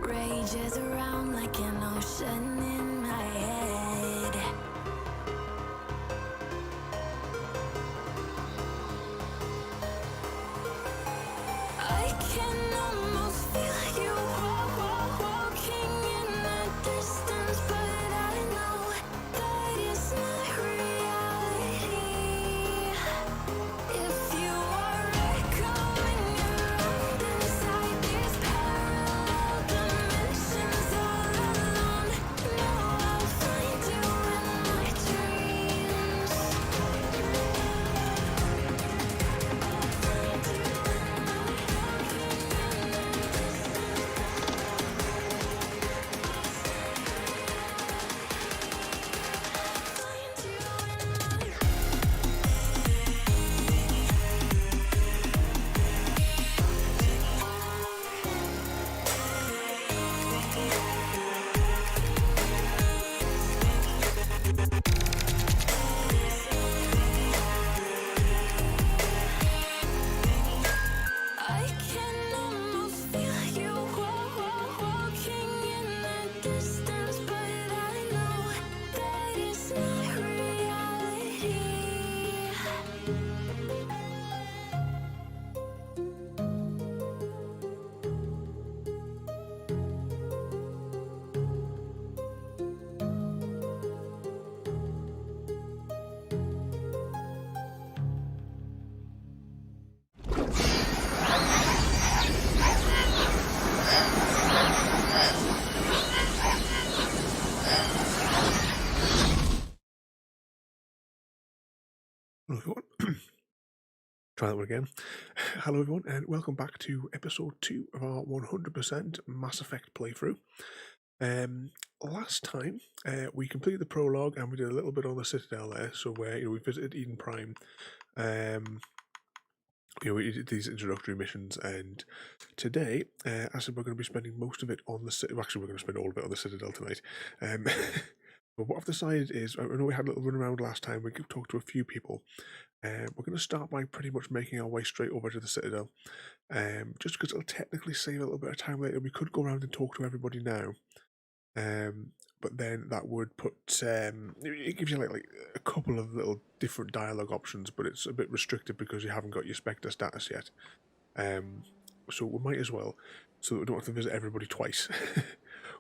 rages around like an ocean in my head. I can almost feel you walking in the distance, but I know that it's not reality. If you are echoing around inside these parallel dimensions all alone, know I'll find you in my dreams. I can almost feel you walking in the distance, but I know that it's not reality. Hello everyone. Try that one again. Hello everyone, and welcome back to episode 2 of our 100% Mass Effect playthrough. Last time we completed the prologue and we did a little bit on the Citadel there. So where we visited Eden Prime. We did these introductory missions, and today, I said we're going to be spending most of it on the Citadel. Actually, we're going to spend all of it on the Citadel tonight. But what I've decided is, I know we had a little run around last time. We talked to a few people. We're going to start by pretty much making our way straight over to the Citadel, just because it'll technically save a little bit of time later. We could go around and talk to everybody now, but then that would put it gives you like a couple of little different dialogue options, but it's a bit restricted because you haven't got your Spectre status yet. So we might as well, so that we don't have to visit everybody twice.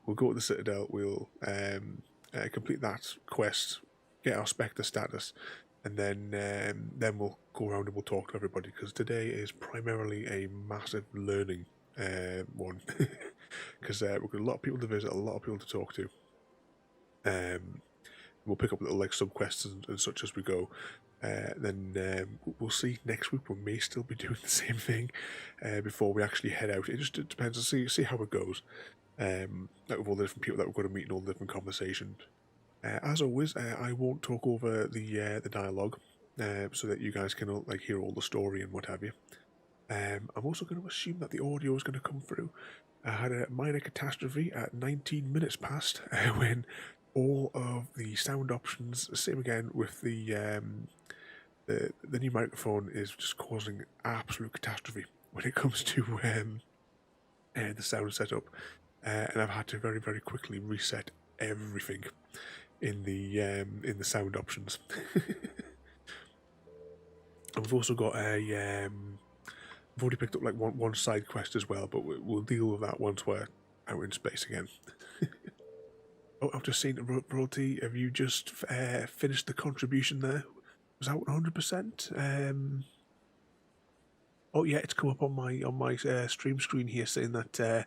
We'll go to the Citadel. We'll complete that quest, get our Spectre status, and then we'll go around and we'll talk to everybody, because today is primarily a massive learning one, because we've got a lot of people to visit, a lot of people to talk to. We'll pick up little like sub quests and such as we go. Then we'll see next week. We may still be doing the same thing before we actually head out. It depends. See how it goes. Like with all the different people that we're going to meet and all the different conversations. As always, I won't talk over the dialogue, so that you guys can like hear all the story and what have you. I'm also going to assume that the audio is going to come through. I had a minor catastrophe at 19 minutes past when all of the sound options, same again with the new microphone, is just causing absolute catastrophe when it comes to the sound setup, and I've had to very, very quickly reset everything in the sound options. And we've also got I've already picked up like one side quest as well, but we'll deal with that once we're out in space again. Oh, I've just seen Royalty. Have you just finished the contribution there? Was that 100%? Oh yeah, it's come up on my stream screen here saying that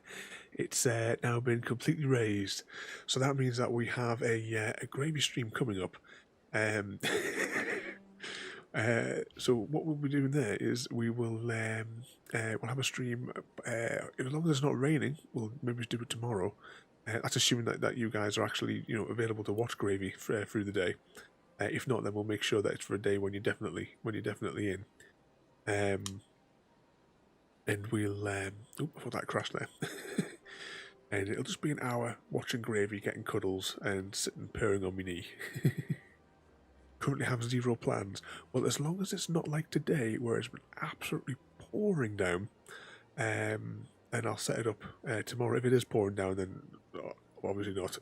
it's now been completely raised. So that means that we have a gravy stream coming up. So what we'll be doing there is we'll have a stream. As long as it's not raining, we'll maybe do it tomorrow. That's assuming that you guys are actually available to watch gravy through the day. If not, then we'll make sure that it's for a day when you're definitely in. And we'll I thought that crashed there. And it'll just be an hour watching gravy, getting cuddles, and sitting purring on my knee. Currently have zero plans. Well, as long as it's not like today, where it's been absolutely pouring down, and I'll set it up tomorrow. If it is pouring down, then obviously not.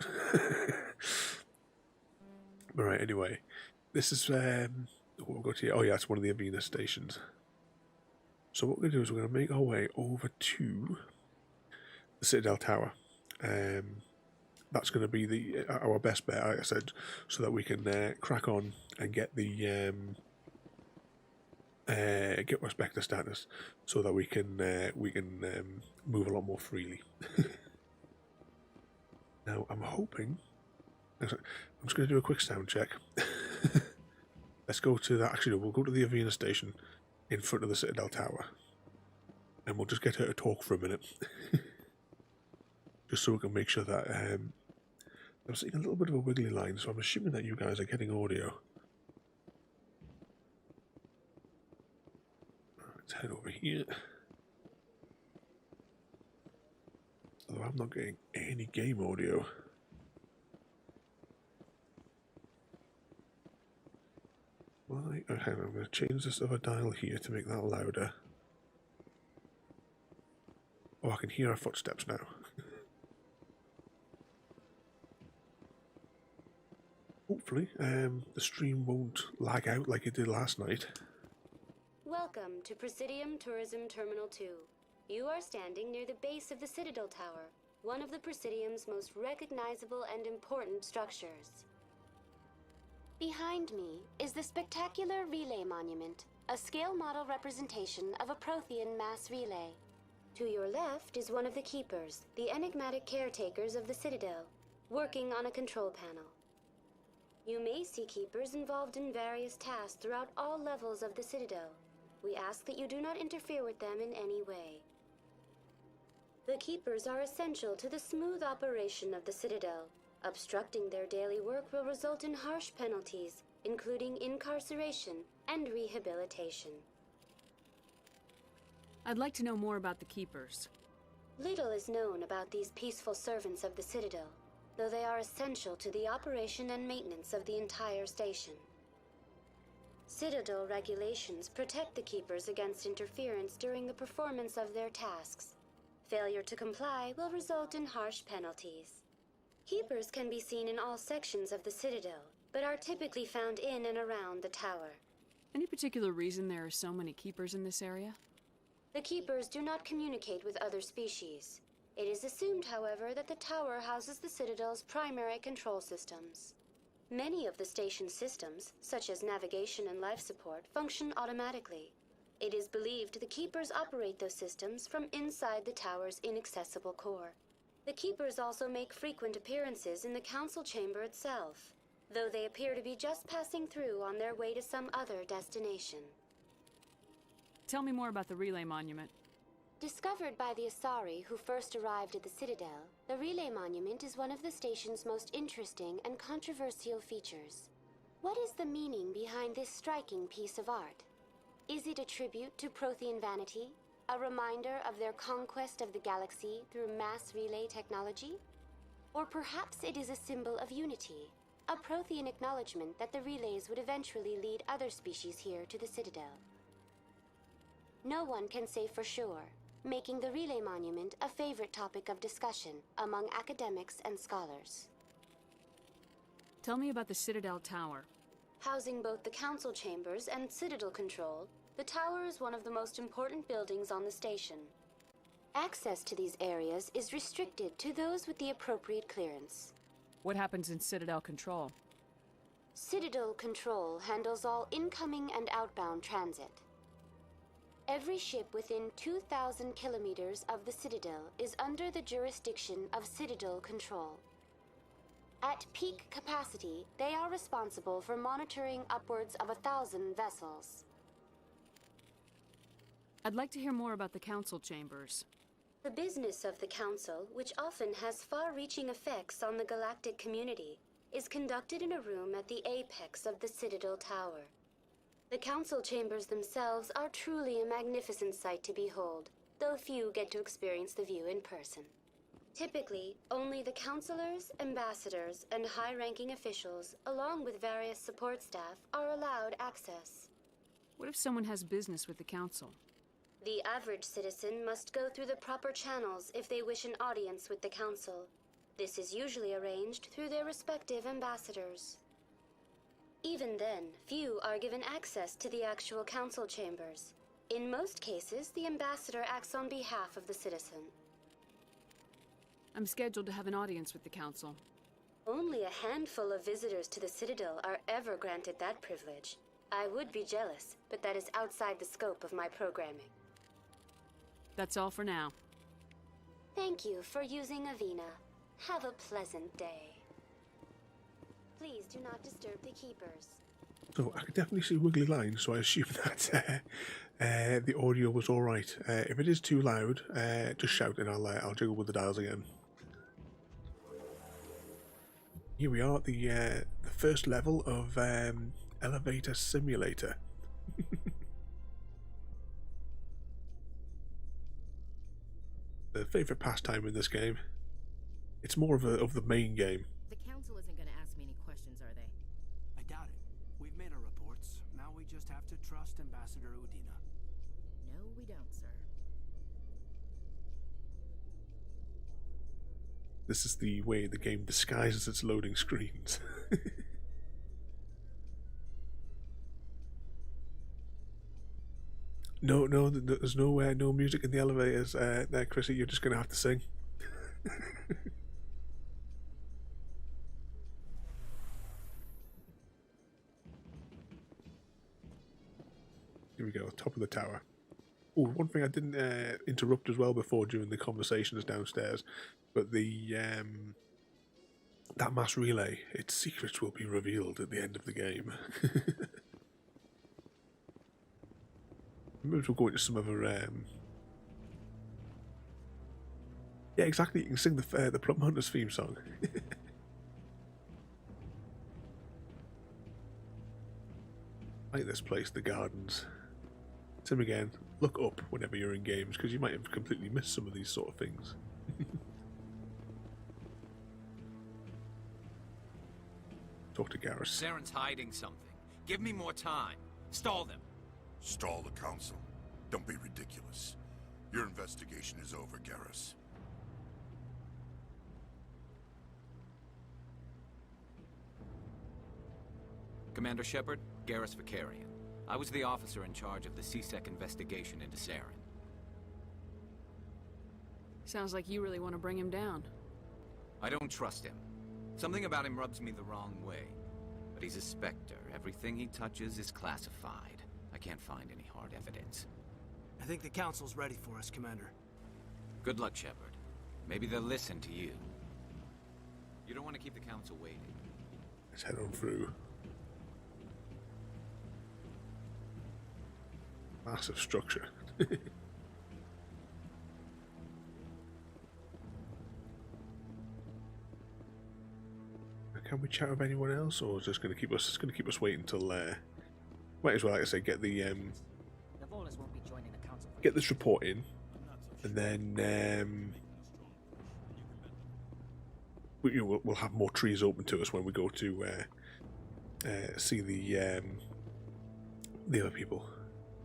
Alright, anyway. This is, what we've got here. Oh yeah, it's one of the Avena stations. So what we're going to do is we're going to make our way over to the Citadel Tower. That's going to be our best bet, like I said, so that we can crack on and get the get Respector status, so that we can move a lot more freely. Now I'm hoping. I'm just going to do a quick sound check. Let's go to that. Actually, no, we'll go to the Avena station in front of the Citadel Tower, and we'll just get her to talk for a minute, just so we can make sure that I'm seeing a little bit of a wiggly line. So I'm assuming that you guys are getting audio. Let's head over here. Although I'm not getting any game audio. Why? Okay, I'm going to change this other dial here to make that louder. Oh, I can hear our footsteps now. Hopefully, the stream won't lag out like it did last night. Welcome to Presidium Tourism Terminal 2. You are standing near the base of the Citadel Tower, one of the Presidium's most recognizable and important structures. Behind me is the spectacular Relay Monument, a scale model representation of a Prothean mass relay. To your left is one of the Keepers, the enigmatic caretakers of the Citadel, working on a control panel. You may see Keepers involved in various tasks throughout all levels of the Citadel. We ask that you do not interfere with them in any way. The Keepers are essential to the smooth operation of the Citadel. Obstructing their daily work will result in harsh penalties, including incarceration and rehabilitation. I'd like to know more about the Keepers. Little is known about these peaceful servants of the Citadel, though they are essential to the operation and maintenance of the entire station. Citadel regulations protect the Keepers against interference during the performance of their tasks. Failure to comply will result in harsh penalties. Keepers can be seen in all sections of the Citadel, but are typically found in and around the tower. Any particular reason there are so many Keepers in this area? The Keepers do not communicate with other species. It is assumed, however, that the tower houses the Citadel's primary control systems. Many of the station's systems, such as navigation and life support, function automatically. It is believed the Keepers operate those systems from inside the tower's inaccessible core. The Keepers also make frequent appearances in the council chamber itself, though they appear to be just passing through on their way to some other destination. Tell me more about the Relay Monument. Discovered by the Asari who first arrived at the Citadel, the Relay Monument is one of the station's most interesting and controversial features. What is the meaning behind this striking piece of art? Is it a tribute to Prothean vanity? A reminder of their conquest of the galaxy through mass relay technology? Or perhaps it is a symbol of unity, a Prothean acknowledgement that the relays would eventually lead other species here to the Citadel. No one can say for sure, making the Relay Monument a favorite topic of discussion among academics and scholars. Tell me about the Citadel Tower. Housing both the council chambers and Citadel control, the tower is one of the most important buildings on the station. Access to these areas is restricted to those with the appropriate clearance. What happens in Citadel Control? Citadel Control handles all incoming and outbound transit. Every ship within 2,000 kilometers of the Citadel is under the jurisdiction of Citadel Control. At peak capacity, they are responsible for monitoring upwards of 1,000 vessels. I'd like to hear more about the council chambers. The business of the Council, which often has far-reaching effects on the galactic community, is conducted in a room at the apex of the Citadel Tower. The Council chambers themselves are truly a magnificent sight to behold, though few get to experience the view in person. Typically, only the councilors, ambassadors, and high-ranking officials, along with various support staff, are allowed access. What if someone has business with the council? The average citizen must go through the proper channels if they wish an audience with the Council. This is usually arranged through their respective ambassadors. Even then, few are given access to the actual Council chambers. In most cases, the ambassador acts on behalf of the citizen. I'm scheduled to have an audience with the Council. Only a handful of visitors to the Citadel are ever granted that privilege. I would be jealous, but that is outside the scope of my programming. That's all for now. Thank you for using Avina. Have a pleasant day. Please do not disturb the keepers. So I could definitely see wiggly lines, so I assume that the audio was all right. If it is too loud, just shout and I'll jiggle with the dials again. Here we are, the first level of Elevator Simulator. The favourite pastime in this game. It's more of the main game. The Council isn't going to ask me any questions, are they? I doubt it. We've made our reports. Now we just have to trust Ambassador Udina. No, we don't, sir. This is the way the game disguises its loading screens. No, there's no music in the elevators there, Chrissy. You're just going to have to sing. Here we go, top of the tower. Oh, one thing I didn't interrupt as well before during the conversations downstairs, but the that mass relay, its secrets will be revealed at the end of the game. Maybe we'll go into some other. Yeah, exactly. You can sing the Plum Hunters theme song. Like this place, the gardens. Tim again, look up whenever you're in games because you might have completely missed some of these sort of things. Talk to Garrus. Saren's hiding something. Give me more time. Stall them. Stall the Council. Don't be ridiculous. Your investigation is over, Garrus. Commander Shepard, Garrus Vicarian. I was the officer in charge of the C-Sec investigation into Saren. Sounds like you really want to bring him down. I don't trust him. Something about him rubs me the wrong way. But he's a Spectre. Everything he touches is classified. I can't find any hard evidence. I think the Council's ready for us, Commander. Good luck, Shepard. Maybe they'll listen to you. You don't want to keep the Council waiting. Let's head on through. Massive structure. Can we chat with anyone else, or is this going to keep us? It's going to keep us waiting until. Might as well, like I say, get the won't be joining the Council. get this report in, and then we'll have more trees open to us when we go to see the other people.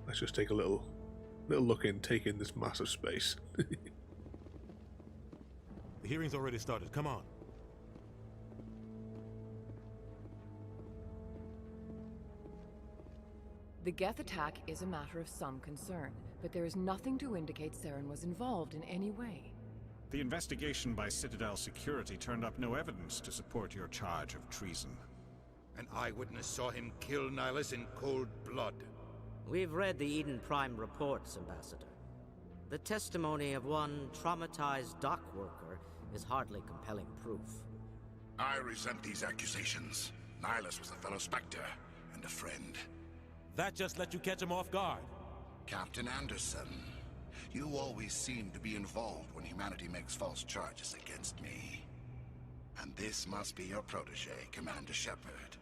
Let's just take a little look in, take in this massive space. The hearing's already started. Come on. The Geth attack is a matter of some concern, but there is nothing to indicate Saren was involved in any way. The investigation by Citadel Security turned up no evidence to support your charge of treason. An eyewitness saw him kill Nihilus in cold blood. We've read the Eden Prime reports, Ambassador. The testimony of one traumatized dock worker is hardly compelling proof. I resent these accusations. Nihilus was a fellow Spectre and a friend. That just let you catch him off guard. Captain Anderson, you always seem to be involved when humanity makes false charges against me. And this must be your protege, Commander Shepard.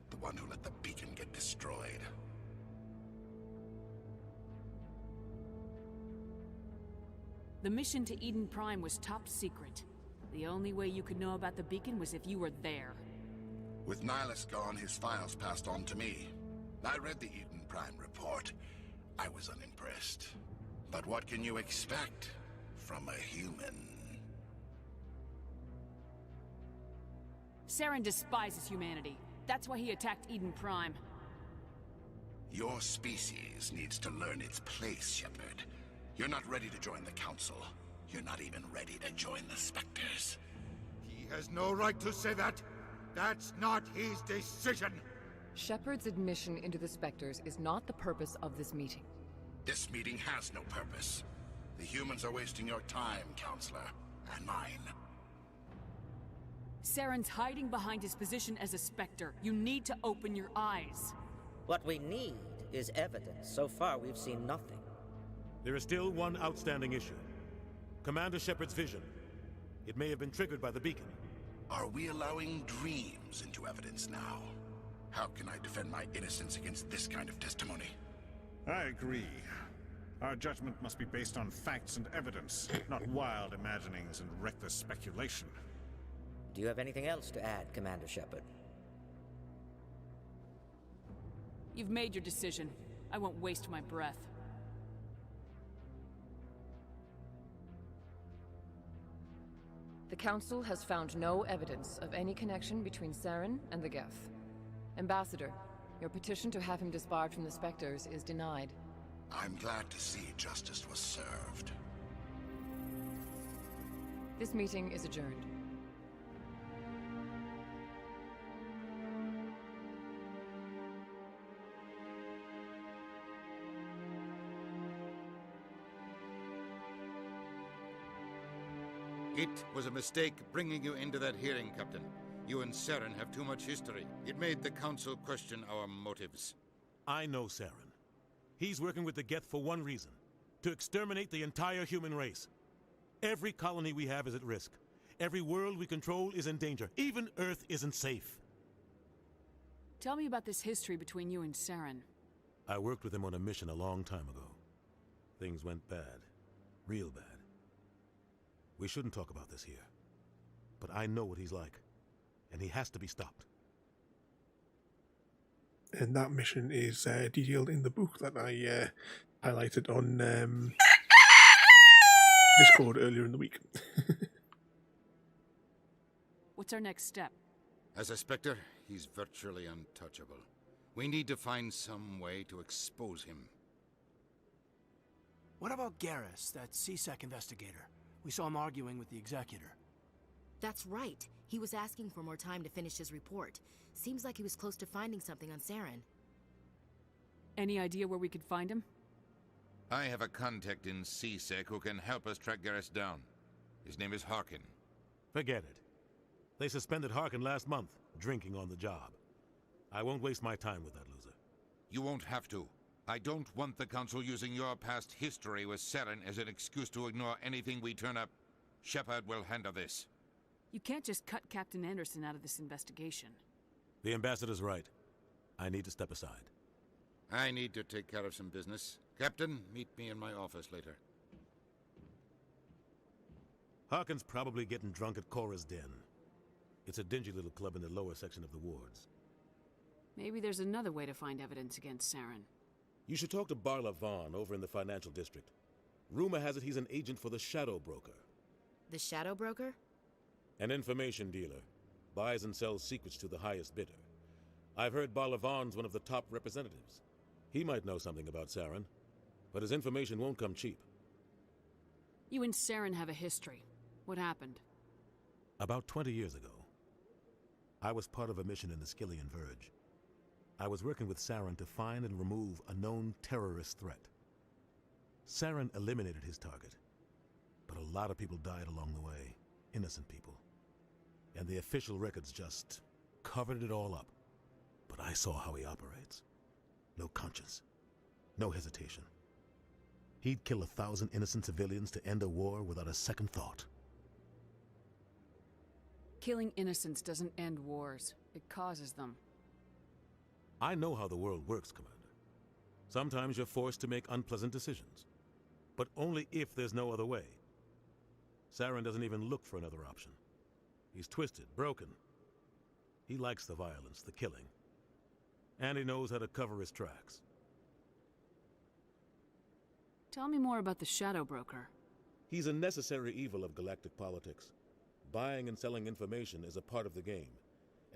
The one who let the beacon get destroyed. The mission to Eden Prime was top secret. The only way you could know about the beacon was if you were there. With Nihilus gone, his files passed on to me. I read the Eden Prime report. I was unimpressed. But what can you expect from a human? Saren despises humanity. That's why he attacked Eden Prime. Your species needs to learn its place, Shepard. You're not ready to join the Council. You're not even ready to join the Spectres. He has no right to say that. That's not his decision. Shepard's admission into the Spectres is not the purpose of this meeting. This meeting has no purpose. The humans are wasting your time, Counselor, and mine. Saren's hiding behind his position as a Spectre. You need to open your eyes. What we need is evidence. So far, we've seen nothing. There is still one outstanding issue. Commander Shepard's vision. It may have been triggered by the beacon. Are we allowing dreams into evidence now? How can I defend my innocence against this kind of testimony? I agree. Our judgment must be based on facts and evidence, not wild imaginings and reckless speculation. Do you have anything else to add, Commander Shepard? You've made your decision. I won't waste my breath. The Council has found no evidence of any connection between Saren and the Geth. Ambassador, your petition to have him disbarred from the Spectres is denied. I'm glad to see justice was served. This meeting is adjourned. It was a mistake bringing you into that hearing, Captain. You and Saren have too much history. It made the Council question our motives. I know Saren. He's working with the Geth for one reason. To exterminate the entire human race. Every colony we have is at risk. Every world we control is in danger. Even Earth isn't safe. Tell me about this history between you and Saren. I worked with him on a mission a long time ago. Things went bad. Real bad. We shouldn't talk about this here. But I know what he's like. And he has to be stopped. And that mission is detailed in the book that I highlighted on Discord earlier in the week. What's our next step? As a Spectre, he's virtually untouchable. We need to find some way to expose him. What about Garrus, that CSEC investigator? We saw him arguing with the Executor. That's right. He was asking for more time to finish his report. Seems like he was close to finding something on Saren. Any idea where we could find him? I have a contact in CSEC who can help us track Garrus down. His name is Harkin. Forget it. They suspended Harkin last month, drinking on the job. I won't waste my time with that loser. You won't have to. I don't want the Council using your past history with Saren as an excuse to ignore anything we turn up. Shepard will handle this. You can't just cut Captain Anderson out of this investigation. The Ambassador's right. I need to step aside. I need to take care of some business. Captain, meet me in my office later. Harkin's probably getting drunk at Cora's Den. It's a dingy little club in the lower section of the wards. Maybe there's another way to find evidence against Saren. You should talk to Barla Vaughn over in the financial district. Rumor has it he's an agent for the Shadow Broker. The Shadow Broker? An information dealer. Buys and sells secrets to the highest bidder. I've heard Barla Vaughn's one of the top representatives. He might know something about Saren, but his information won't come cheap. You and Saren have a history. What happened? About 20 years ago, I was part of a mission in the Skillian Verge. I was working with Saren to find and remove a known terrorist threat. Saren eliminated his target, but a lot of people died along the way, innocent people. And the official records just covered it all up. But I saw how he operates. No conscience, no hesitation. He'd kill 1,000 innocent civilians to end a war without a second thought. Killing innocents doesn't end wars. It causes them. I know how the world works, Commander. Sometimes you're forced to make unpleasant decisions. But only if there's no other way. Saren doesn't even look for another option. He's twisted, broken. He likes the violence, the killing. And he knows how to cover his tracks. Tell me more about the Shadow Broker. He's a necessary evil of galactic politics. Buying and selling information is a part of the game,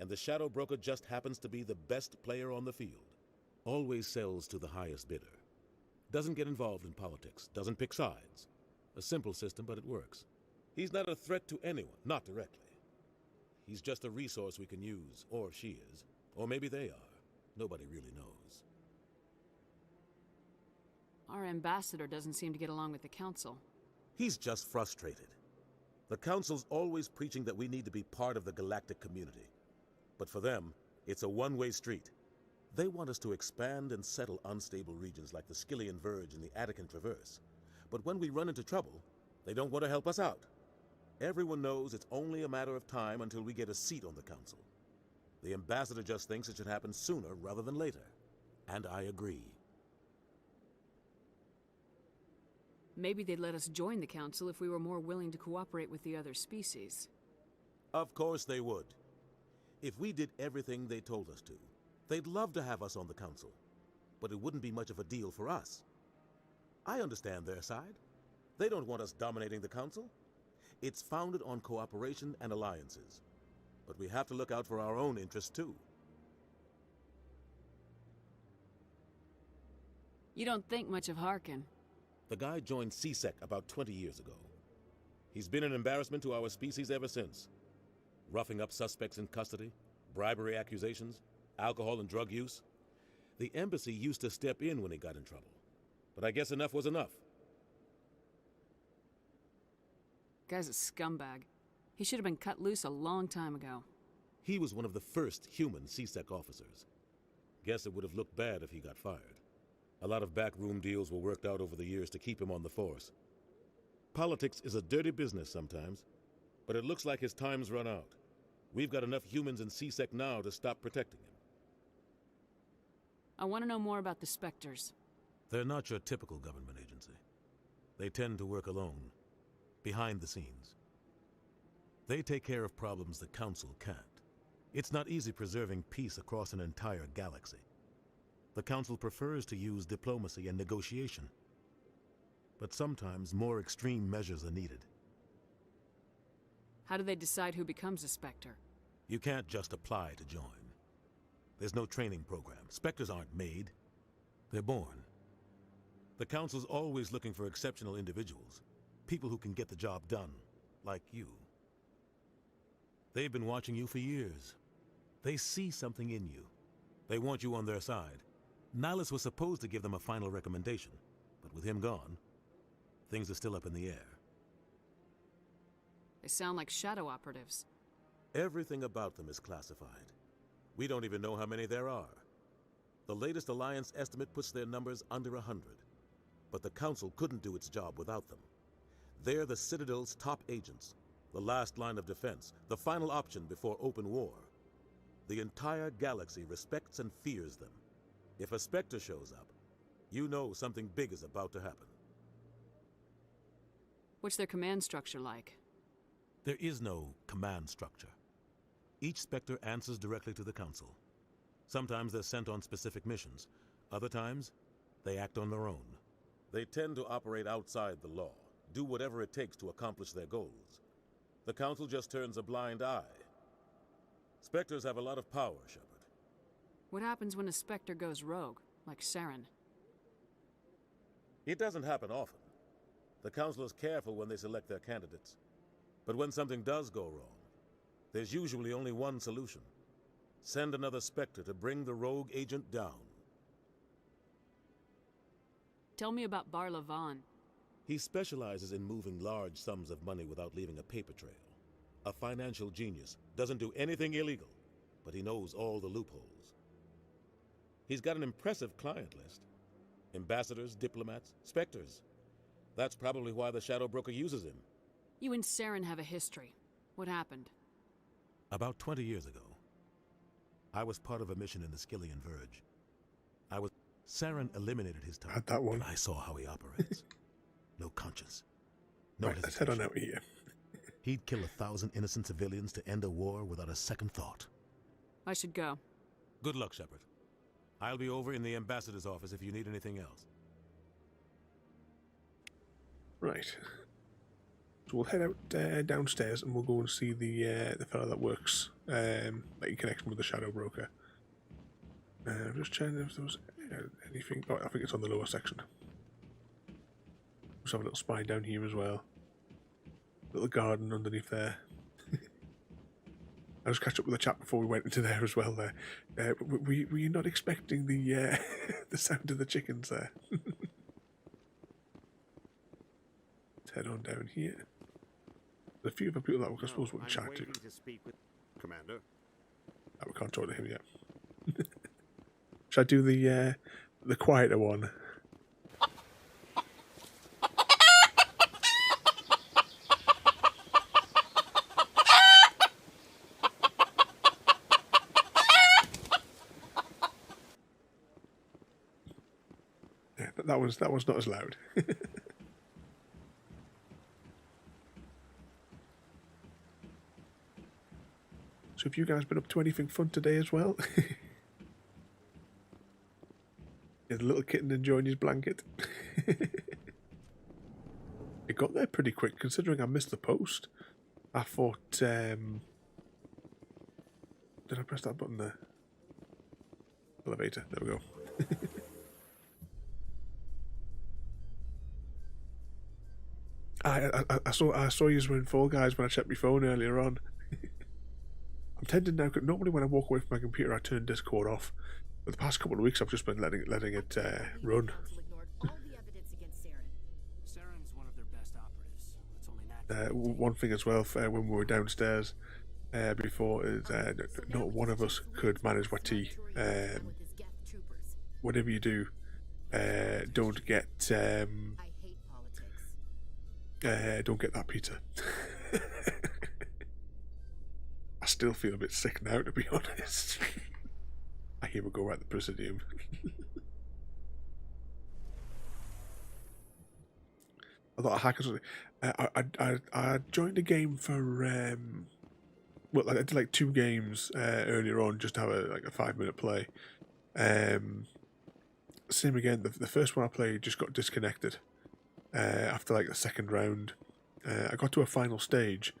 and the Shadow Broker just happens to be the best player on the field. Always sells to the highest bidder. Doesn't get involved in politics, doesn't pick sides. A simple system, but it works. He's not a threat to anyone, not directly. He's just a resource we can use, or she is. Or maybe they are. Nobody really knows. Our ambassador doesn't seem to get along with the Council. He's just frustrated. The Council's always preaching that we need to be part of the galactic community. But for them, it's a one-way street. They want us to expand and settle unstable regions like the Skillian Verge and the Attican Traverse. But when we run into trouble, they don't want to help us out. Everyone knows it's only a matter of time until we get a seat on the Council. The ambassador just thinks it should happen sooner rather than later. And I agree. Maybe they'd let us join the Council if we were more willing to cooperate with the other species. Of course they would. If we did everything they told us to, they'd love to have us on the Council. But it wouldn't be much of a deal for us. I understand their side. They don't want us dominating the Council. It's founded on cooperation and alliances. But we have to look out for our own interests, too. You don't think much of Harkin. The guy joined CSEC about 20 years ago. He's been an embarrassment to our species ever since. Roughing up suspects in custody, bribery accusations, alcohol and drug use. The embassy used to step in when he got in trouble. But I guess enough was enough. Guy's a scumbag. He should have been cut loose a long time ago. He was one of the first human CSEC officers. Guess it would have looked bad if he got fired. A lot of backroom deals were worked out over the years to keep him on the force. Politics is a dirty business sometimes, but it looks like his time's run out. We've got enough humans in CSEC now to stop protecting him. I want to know more about the Spectres. They're not your typical government agency. They tend to work alone, behind the scenes. They take care of problems the Council can't. It's not easy preserving peace across an entire galaxy. The Council prefers to use diplomacy and negotiation. But sometimes more extreme measures are needed. How do they decide who becomes a Spectre? You can't just apply to join. There's no training program. Spectres aren't made. They're born. The Council's always looking for exceptional individuals. People who can get the job done, like you. They've been watching you for years. They see something in you. They want you on their side. Nihilus was supposed to give them a final recommendation, but with him gone, things are still up in the air. They sound like shadow operatives. Everything about them is classified. We don't even know how many there are. The latest Alliance estimate puts their numbers under 100. But the Council couldn't do its job without them. They're the Citadel's top agents, the last line of defense, the final option before open war. The entire galaxy respects and fears them. If a Spectre shows up, you know something big is about to happen. What's their command structure like? There is no command structure. Each Spectre answers directly to the Council. Sometimes they're sent on specific missions. Other times, they act on their own. They tend to operate outside the law, do whatever it takes to accomplish their goals. The Council just turns a blind eye. Spectres have a lot of power, Shepard. What happens when a Spectre goes rogue, like Saren? It doesn't happen often. The Council is careful when they select their candidates. But when something does go wrong, there's usually only one solution. Send another Spectre to bring the rogue agent down. Tell me about Barlavan. He specializes in moving large sums of money without leaving a paper trail. A financial genius, doesn't do anything illegal, but he knows all the loopholes. He's got an impressive client list. Ambassadors, diplomats, Spectres. That's probably why the Shadow Broker uses him. You and Saren have a history. What happened? About 20 years ago, I was part of a mission in the Skillian Verge. Saren eliminated his target, that one. and I saw how he operates. No conscience. No right, let's head on out here. He'd kill 1,000 innocent civilians to end a war without a second thought. I should go. Good luck, Shepard. I'll be over in the ambassador's office if you need anything else. Right. So we'll head out downstairs and we'll go and see the fellow that works in connection with the Shadow Broker. I'm just checking if there was anything. Oh, I think it's on the lower section. Just have a little spine down here as well. Little garden underneath there. I just catch up with the chat before we went into there as well. There, were you not expecting the the sound of the chickens there? Let's head on down here. There's a few other people that I suppose we can chat to. To speak with Commander. Oh, we can't talk to him yet. Should I do the quieter one? Yeah, that one's not as loud. So have you guys been up to anything fun today as well? Is the little kitten enjoying his blanket? It got there pretty quick considering I missed the post. I thought, did I press that button there? Elevator, there we go. I saw you in Fall Guys when I checked my phone earlier on. I'm tempted now. Normally, when I walk away from my computer, I turn Discord off. But the past couple of weeks, I've just been letting it run. Saren's one of their best operatives. It's only natural. One thing as well, when we were downstairs before, is not one of us could manage what tea. Whatever you do, don't get that pizza. I still feel a bit sick now, to be honest. I hear we go at the Presidium. I thought a hack or something. I joined a game for well, I did like 2 games earlier on just to have a 5-minute play. Same again. The first one I played just got disconnected after like the second round. I got to a final stage.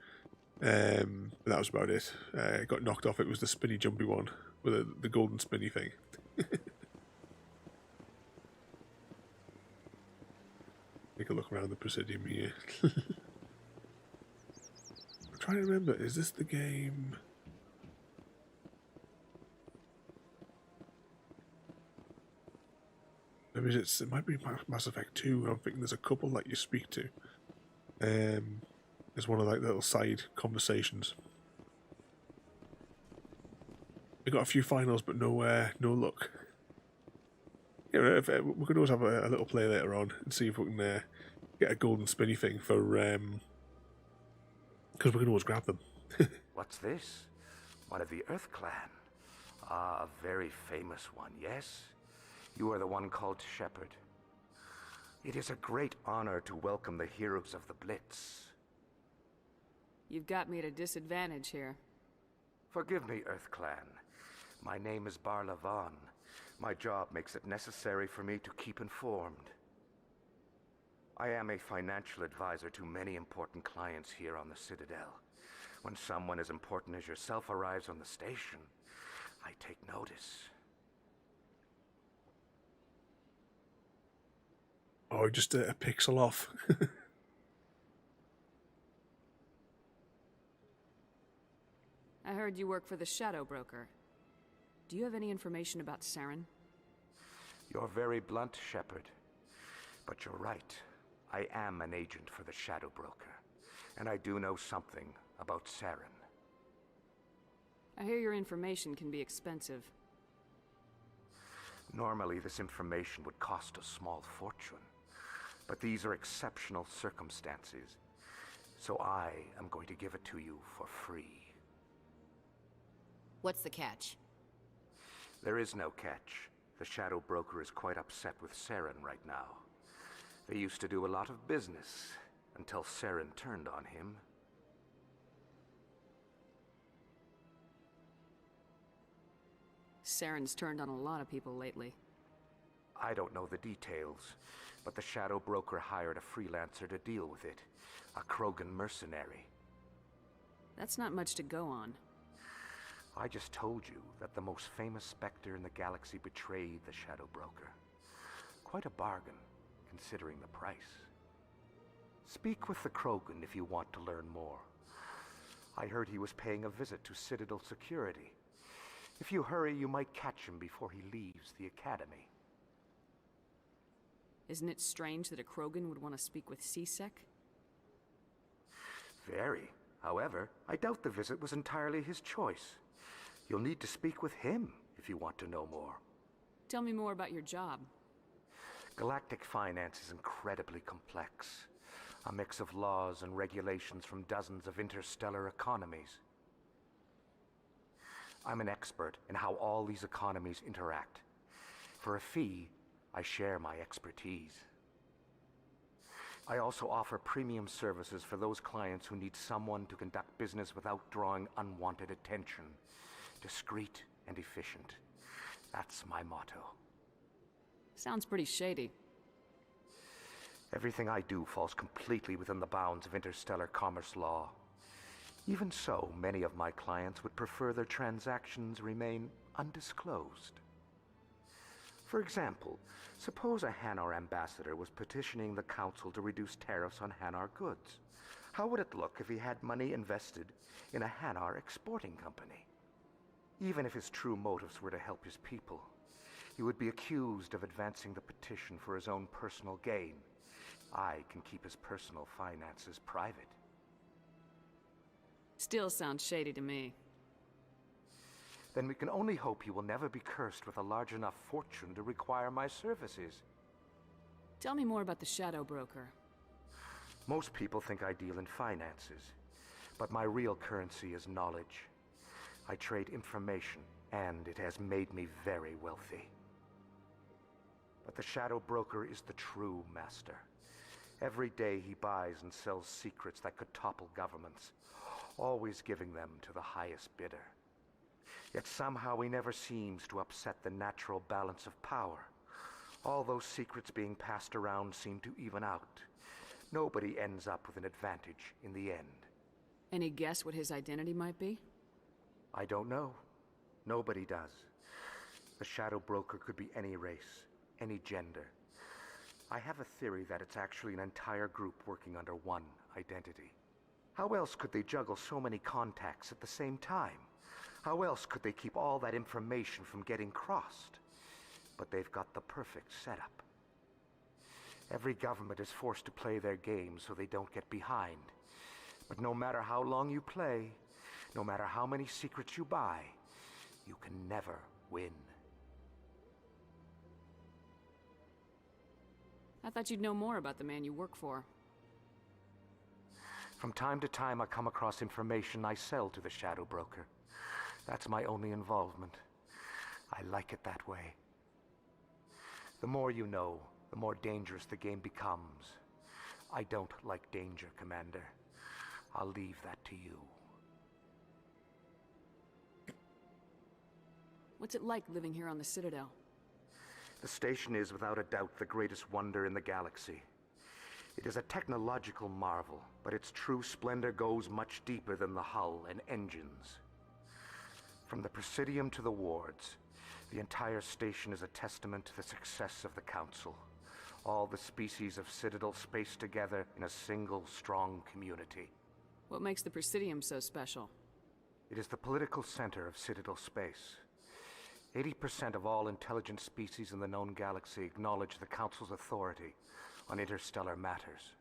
But that was about it. It got knocked off. It was the spinny jumpy one with the golden spinny thing. Take a look around the Presidium here. I'm trying to remember, is this the game? Maybe it might be Mass Effect 2. I'm thinking there's a couple that you speak to. It's one of like little side conversations. We got a few finals, but no luck. Yeah, we could always have a little play later on and see if we can get a golden spinny thing for because we can always grab them. What's this? One of the Earth Clan. Ah, a very famous one, yes? You are the one called Shepard. It is a great honor to welcome the heroes of the Blitz. You've got me at a disadvantage here. Forgive me, Earth Clan. My name is Barla Vaughn. My job makes it necessary for me to keep informed. I am a financial advisor to many important clients here on the Citadel. When someone as important as yourself arrives on the station, I take notice. Oh, just a pixel off. I heard you work for the Shadow Broker. Do you have any information about Saren? You're very blunt, Shepard. But you're right. I am an agent for the Shadow Broker. And I do know something about Saren. I hear your information can be expensive. Normally, this information would cost a small fortune. But these are exceptional circumstances. So I am going to give it to you for free. What's the catch? There is no catch. The Shadow Broker is quite upset with Saren right now. They used to do a lot of business until Saren turned on him. Saren's turned on a lot of people lately. I don't know the details, but the Shadow Broker hired a freelancer to deal with it. A Krogan mercenary. That's not much to go on. I just told you that the most famous Spectre in the galaxy betrayed the Shadow Broker. Quite a bargain, considering the price. Speak with the Krogan if you want to learn more. I heard he was paying a visit to Citadel security. If you hurry, you might catch him before he leaves the Academy. Isn't it strange that a Krogan would want to speak with C-Sec? Very. However, I doubt the visit was entirely his choice. You'll need to speak with him if you want to know more. Tell me more about your job. Galactic finance is incredibly complex. A mix of laws and regulations from dozens of interstellar economies. I'm an expert in how all these economies interact. For a fee, I share my expertise. I also offer premium services for those clients who need someone to conduct business without drawing unwanted attention. Discreet and efficient. That's my motto. Sounds pretty shady. Everything I do falls completely within the bounds of interstellar commerce law. Even so, many of my clients would prefer their transactions remain undisclosed. For example, suppose a Hanar ambassador was petitioning the Council to reduce tariffs on Hanar goods. How would it look if he had money invested in a Hanar exporting company? Even if his true motives were to help his people, he would be accused of advancing the petition for his own personal gain. I can keep his personal finances private. Still sounds shady to me. Then we can only hope he will never be cursed with a large enough fortune to require my services. Tell me more about the Shadow Broker. Most people think I deal in finances, but my real currency is knowledge. I trade information, and it has made me very wealthy. But the Shadow Broker is the true master. Every day he buys and sells secrets that could topple governments, always giving them to the highest bidder. Yet somehow he never seems to upset the natural balance of power. All those secrets being passed around seem to even out. Nobody ends up with an advantage in the end. Any guess what his identity might be? I don't know. Nobody does. The Shadow Broker could be any race, any gender. I have a theory that it's actually an entire group working under one identity. How else could they juggle so many contacts at the same time? How else could they keep all that information from getting crossed? But they've got the perfect setup. Every government is forced to play their game so they don't get behind. But no matter how long you play, no matter how many secrets you buy, you can never win. I thought you'd know more about the man you work for. From time to time I come across information I sell to the Shadow Broker. That's my only involvement. I like it that way. The more you know, the more dangerous the game becomes. I don't like danger, Commander. I'll leave that to you. What's it like living here on the Citadel? The station is without a doubt the greatest wonder in the galaxy. It is a technological marvel, but its true splendor goes much deeper than the hull and engines. From the Presidium to the wards, the entire station is a testament to the success of the Council. All the species of Citadel spaced together in a single, strong community. What makes the Presidium so special? It is the political center of Citadel space. 80% of all intelligent species in the known galaxy acknowledge the Council's authority on interstellar matters.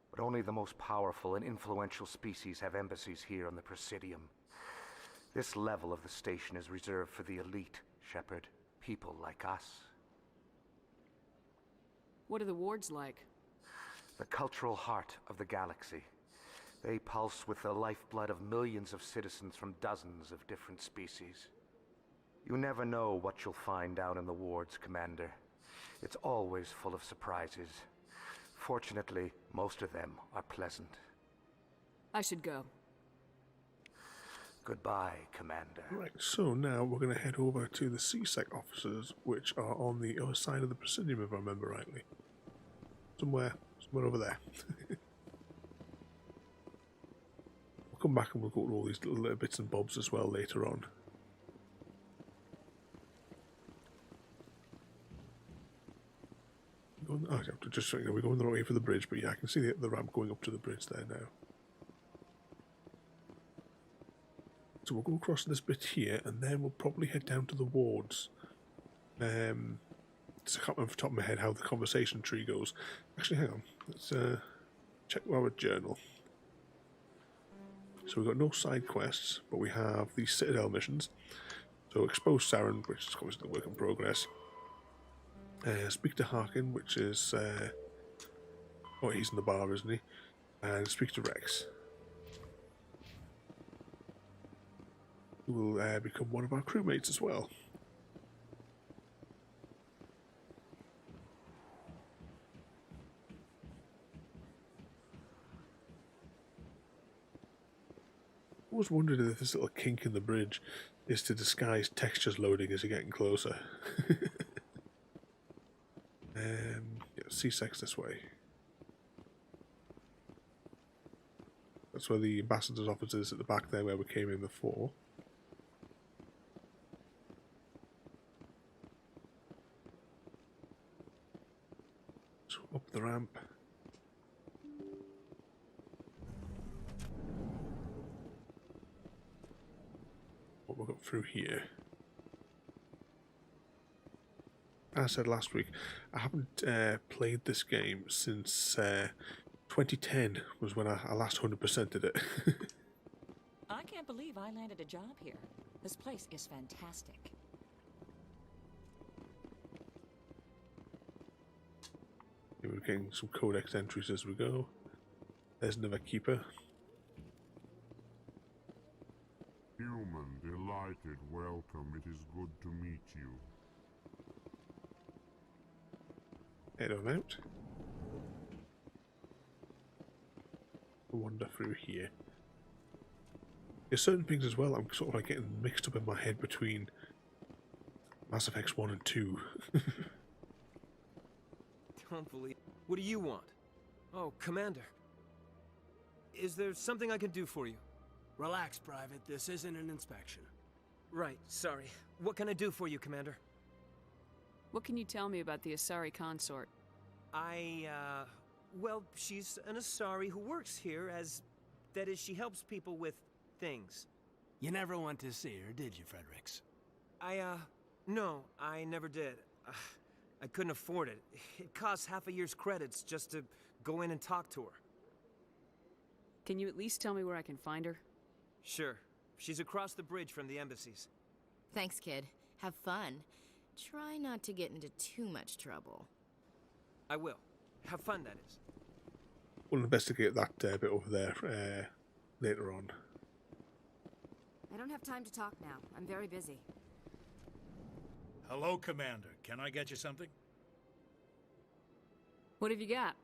But only the most powerful and influential species have embassies here on the Presidium. This level of the station is reserved for the elite, Shepard. People like us. What are the wards like? The cultural heart of the galaxy. They pulse with the lifeblood of millions of citizens from dozens of different species. You never know what you'll find down in the wards, Commander. It's always full of surprises. Fortunately, most of them are pleasant. I should go. Goodbye, Commander. Right, so now we're going to head over to the C-Sec officers, which are on the other side of the Presidium, if I remember rightly. Somewhere over there. We'll come back and we'll go to all these little bits and bobs as well later on. I have to just, we're going the wrong way for the bridge, but yeah, I can see the ramp going up to the bridge there now. So we'll go across this bit here, and then we'll probably head down to the wards. I can't remember off the top of my head how the conversation tree goes. Actually, hang on. Let's check our journal. So we've got no side quests, but we have the Citadel missions. So expose Saren, which is obviously a work in progress. Speak to Harkin, which is... oh, he's in the bar, isn't he? And speak to Rex, who will become one of our crewmates as well. I was wondering if this little kink in the bridge is to disguise textures loading as you're getting closer. Yeah, C-Sec's this way. That's where the ambassador's office is, at the back there where we came in before. So up the ramp. What we've got through here. As I said last week, I haven't played this game since 2010 was when I last 100%ed it. I can't believe I landed a job here. This place is fantastic. We're getting some codex entries as we go. There's another keeper. Human, delighted, welcome. It is good to meet you. Head on out. Wander through here. There's certain things as well I'm sort of like getting mixed up in my head between Mass Effect 1 and 2. Don't believe... What do you want? Oh, Commander. Is there something I can do for you? Relax, Private. This isn't an inspection. Right, sorry. What can I do for you, Commander? What can you tell me about the Asari consort? Well, she's an Asari who works here as... That is, she helps people with things. You never went to see her, did you, Fredericks? No, I never did. I couldn't afford it. It costs half a year's credits just to go in and talk to her. Can you at least tell me where I can find her? Sure. She's across the bridge from the embassies. Thanks, kid. Have fun. Try not to get into too much trouble. I will. Have fun, that is. We'll investigate that bit over there later on. I don't have time to talk now. I'm very busy. Hello, Commander. Can I get you something? What have you got?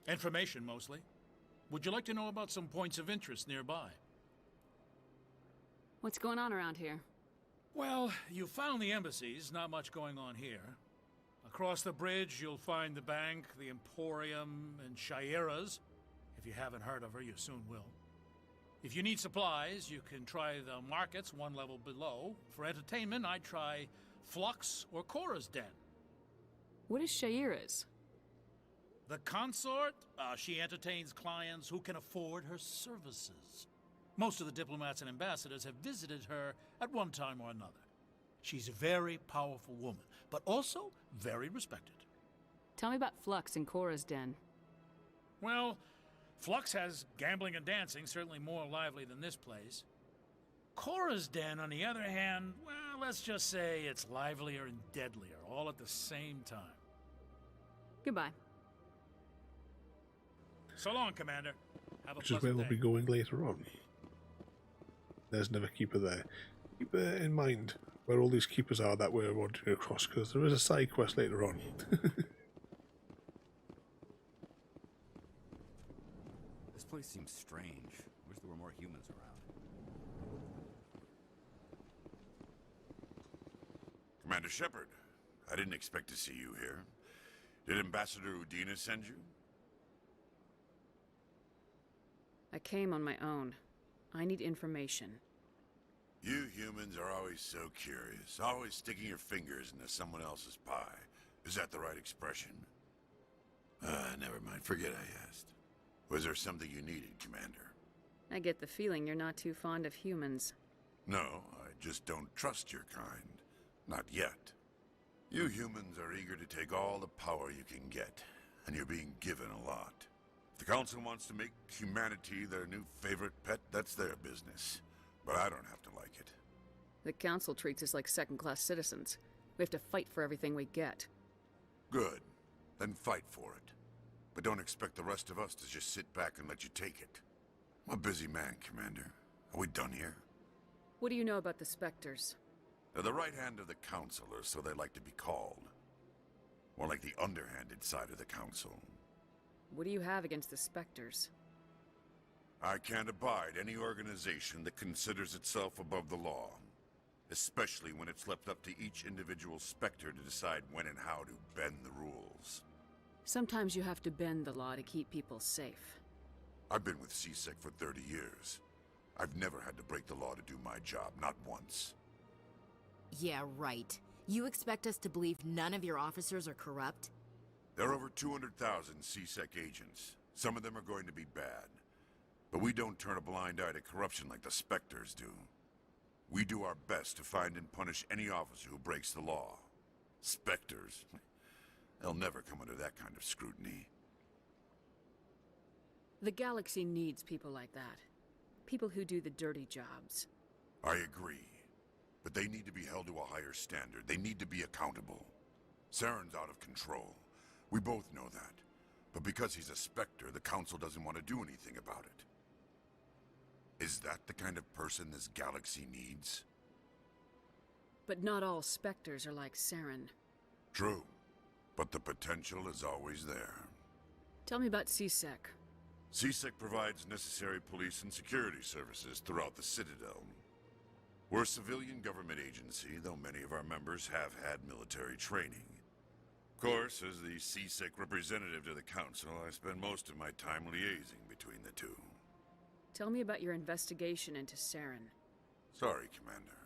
Information, mostly. Would you like to know about some points of interest nearby? What's going on around here? Well, you found the embassies. Not much going on here. Across the bridge, you'll find the bank, the Emporium, and Shira's. If you haven't heard of her, you soon will. If you need supplies, you can try the markets one level below. For entertainment, I'd try Flux or Cora's Den. What is Shira's? The consort? She entertains clients who can afford her services. Most of the diplomats and ambassadors have visited her at one time or another. She's a very powerful woman, but also very respected. Tell me about Flux and Cora's Den. Well, Flux has gambling and dancing, certainly more lively than this place. Cora's Den, on the other hand, well, let's just say it's livelier and deadlier, all at the same time. Goodbye. So long, Commander. Have a Which is where we'll be going later on. There's another keeper there. Keep in mind where all these keepers are that we're wandering across, because there is a side quest later on. This place seems strange. Wish there were more humans around. Commander Shepard, I didn't expect to see you here. Did Ambassador Udina send you? I came on my own. I need information. You humans are always so curious, always sticking your fingers into someone else's pie. Is that the right expression? Never mind. Forget I asked. Was there something you needed, Commander? I get the feeling you're not too fond of humans. No, I just don't trust your kind. Not yet. You humans are eager to take all the power you can get, and you're being given a lot. If the Council wants to make humanity their new favorite pet, that's their business. But I don't have to like it. The Council treats us like second-class citizens. We have to fight for everything we get. Good. Then fight for it. But don't expect the rest of us to just sit back and let you take it. I'm a busy man, Commander. Are we done here? What do you know about the Spectres? They're the right hand of the Council, or so they like to be called. More like the underhanded side of the Council. What do you have against the Spectres? I can't abide any organization that considers itself above the law. Especially when it's left up to each individual Spectre to decide when and how to bend the rules. Sometimes you have to bend the law to keep people safe. I've been with CSEC for 30 years. I've never had to break the law to do my job, not once. Yeah, right. You expect us to believe none of your officers are corrupt? There are over 200,000 CSEC agents. Some of them are going to be bad. But we don't turn a blind eye to corruption like the Spectres do. We do our best to find and punish any officer who breaks the law. Spectres? They'll never come under that kind of scrutiny. The galaxy needs people like that. People who do the dirty jobs. I agree. But they need to be held to a higher standard. They need to be accountable. Saren's out of control. We both know that. But because he's a Spectre, the Council doesn't want to do anything about it. Is that the kind of person this galaxy needs? But not all Spectres are like Saren. True. But the potential is always there. Tell me about CSEC. CSEC provides necessary police and security services throughout the Citadel. We're a civilian government agency, though many of our members have had military training. Of course, as the CSEC representative to the Council, I spend most of my time liaising between the two. Tell me about your investigation into Saren. Sorry, Commander.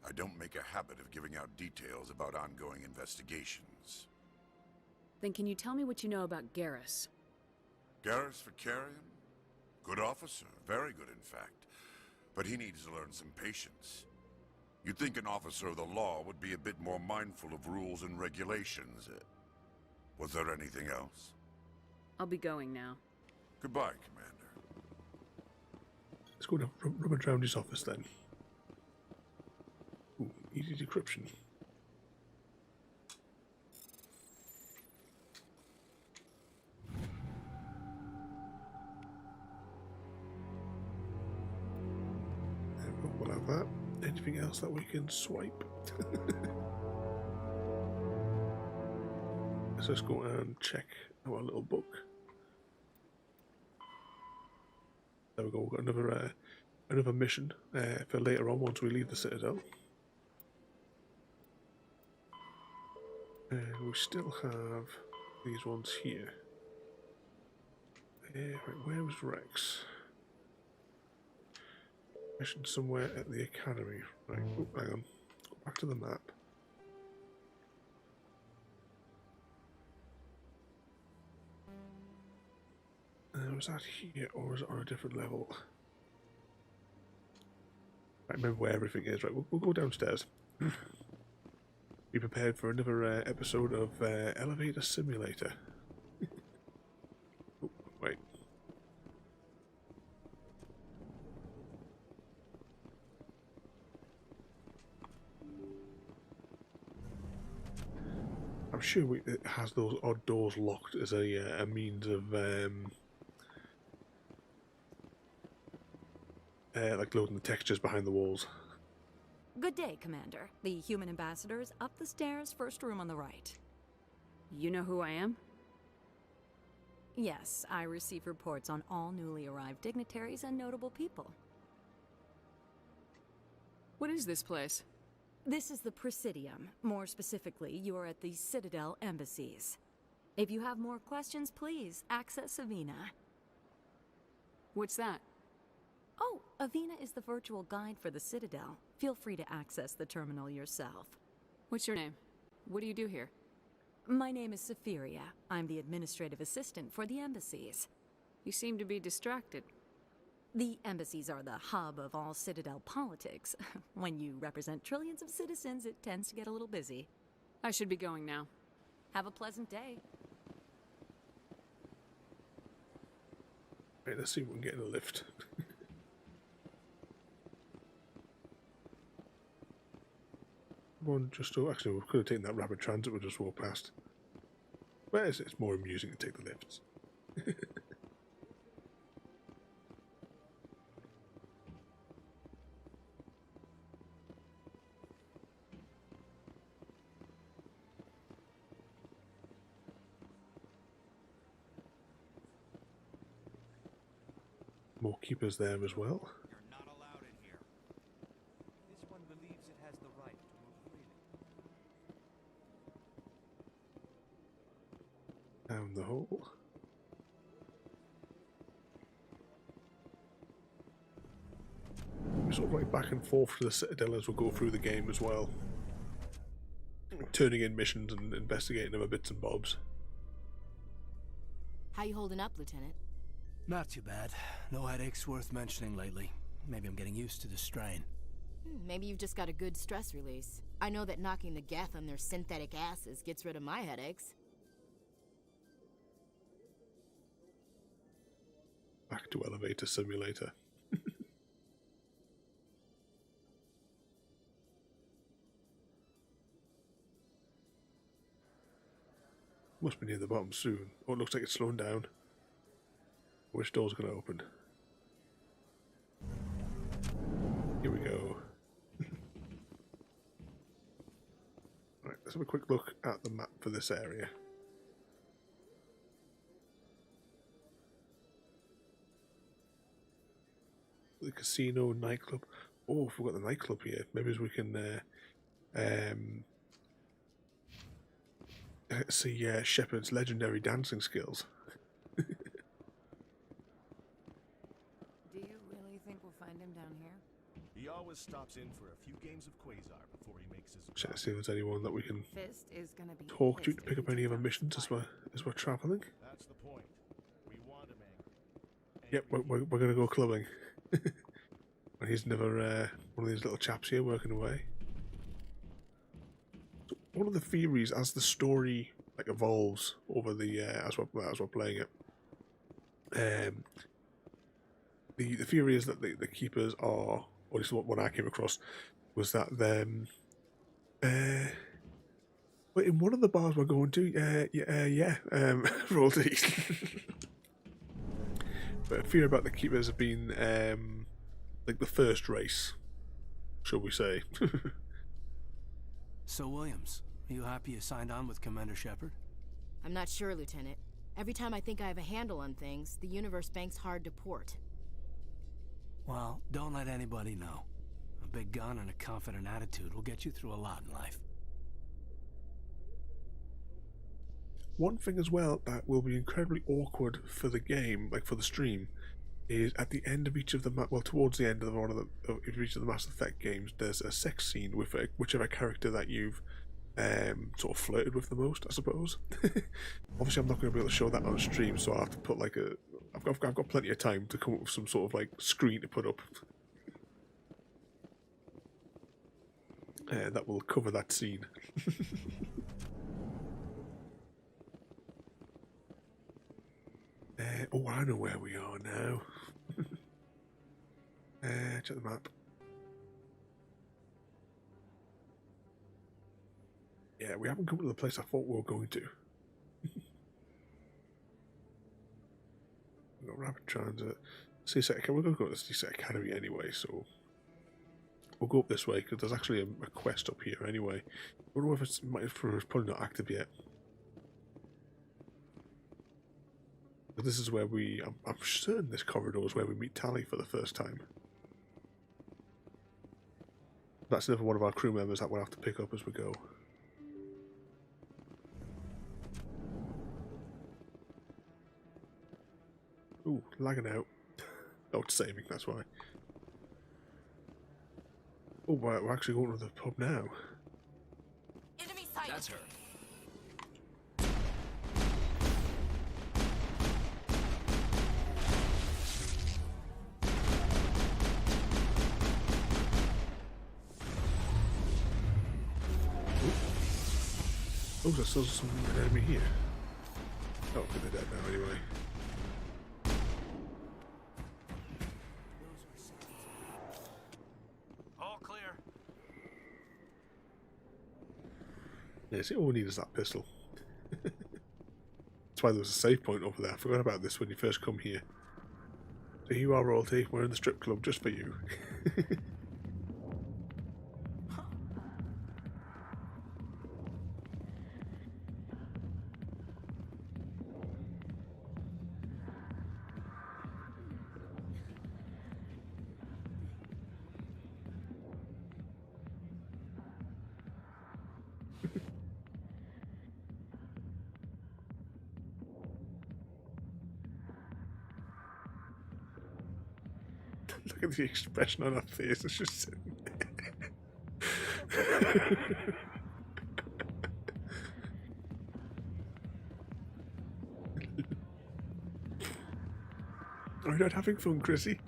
I don't make a habit of giving out details about ongoing investigations. Then can you tell me what you know about Garrus? Garrus Vicarian? Good officer, very good in fact. But he needs to learn some patience. You'd think an officer of the law would be a bit more mindful of rules and regulations. Was there anything else? I'll be going now. Goodbye, Commander. Let's go to rummage around his office then. Ooh, easy decryption. We'll have that. Anything else that we can swipe? Let's just go and check our little book. There we go. We've got another mission for later on once we leave the Citadel. And we still have these ones here. Right, where was Rex? Mission somewhere at the academy. Right, oh, hang on. Go back to the map. Was that here or was it on a different level? I remember where everything is. Right, we'll go downstairs. Be prepared for another episode of Elevator Simulator. Oh, wait. I'm sure it has those odd doors locked as a means of like loading the textures behind the walls. Good day, Commander. The human ambassador is up the stairs, first room on the right. You know who I am? Yes, I receive reports on all newly arrived dignitaries and notable people. What is this place? This is the Presidium. More specifically, you are at the Citadel embassies. If you have more questions, please access Avina. What's that? Oh, Avina is the virtual guide for the Citadel. Feel free to access the terminal yourself. What's your name? What do you do here? My name is Safiria. I'm the administrative assistant for the embassies. You seem to be distracted. The embassies are the hub of all Citadel politics. When you represent trillions of citizens, it tends to get a little busy. I should be going now. Have a pleasant day. Right, let's see if we can get in a lift. One just to actually, we could have taken that rapid transit. We'll just walk past. But it's more amusing to take the lifts. More keepers there as well. You're not allowed in here. This one believes it has the right to move freely. Down the hole. We're sort of like back and forth to the Citadel as we go through the game as well. Turning in missions and investigating other bits and bobs. How you holding up, Lieutenant? Not too bad. No headaches worth mentioning lately. Maybe I'm getting used to the strain. Maybe you've just got a good stress release. I know that knocking the Geth on their synthetic asses gets rid of my headaches. Back to elevator simulator. Must be near the bottom soon. Oh, it looks like it's slowing down. Which door's going to open? Here we go. Right, let's have a quick look at the map for this area. The casino, nightclub. Oh, I forgot the nightclub here. Maybe we can see Shepard's legendary dancing skills. Do you really think we'll find him down here? He always stops in for a few games of Quasar before he makes his. Check to see if there's anyone that we can Fist is gonna be talk to pick up any other missions as we're traveling. That's the point. We want him angry. Yep, we're going to go clubbing. And he's never one of these little chaps here working away. So one of the theories as the story like evolves over the as we're playing it, the theory is that the keepers are, or at least what I came across, was that them. But in one of the bars we're going to, roll D. But a fear about the keepers have been like the first race, shall we say. So, Williams, are you happy you signed on with Commander Shepard? I'm not sure, Lieutenant. Every time I think I have a handle on things, the universe bank's hard to port. Well, don't let anybody know. A big gun and a confident attitude will get you through a lot in life. One thing as well that will be incredibly awkward for the game, like for the stream, is at the end of each of the towards the end of each of the Mass Effect games, there's a sex scene with whichever character that you've sort of flirted with the most, I suppose. Obviously, I'm not going to be able to show that on stream, so I'll have to put like I've got plenty of time to come up with some sort of like screen to put up that will cover that scene. Oh, I know where we are now. Check the map. Yeah, we haven't come to the place I thought we were going to. We've got rapid transit. We're going to go to the CSET Academy anyway, so we'll go up this way because there's actually a quest up here anyway. I don't know if it's probably not active yet. But this is where I'm certain this corridor is where we meet Tali for the first time. That's another one of our crew members that we'll have to pick up as we go. Ooh, lagging out. Oh, it's saving, that's why. Oh, we're actually going to the pub now. Enemy sight. That's her. Oh, there's still some enemy here. Oh, okay, they're dead now anyway. All clear. Yeah, see, all we need is that pistol. That's why there was a save point over there. I forgot about this when you first come here. So you are royalty, we're in the strip club just for you. Look at the expression on her face, it's just sitting there. Are you not having fun, Chrissy?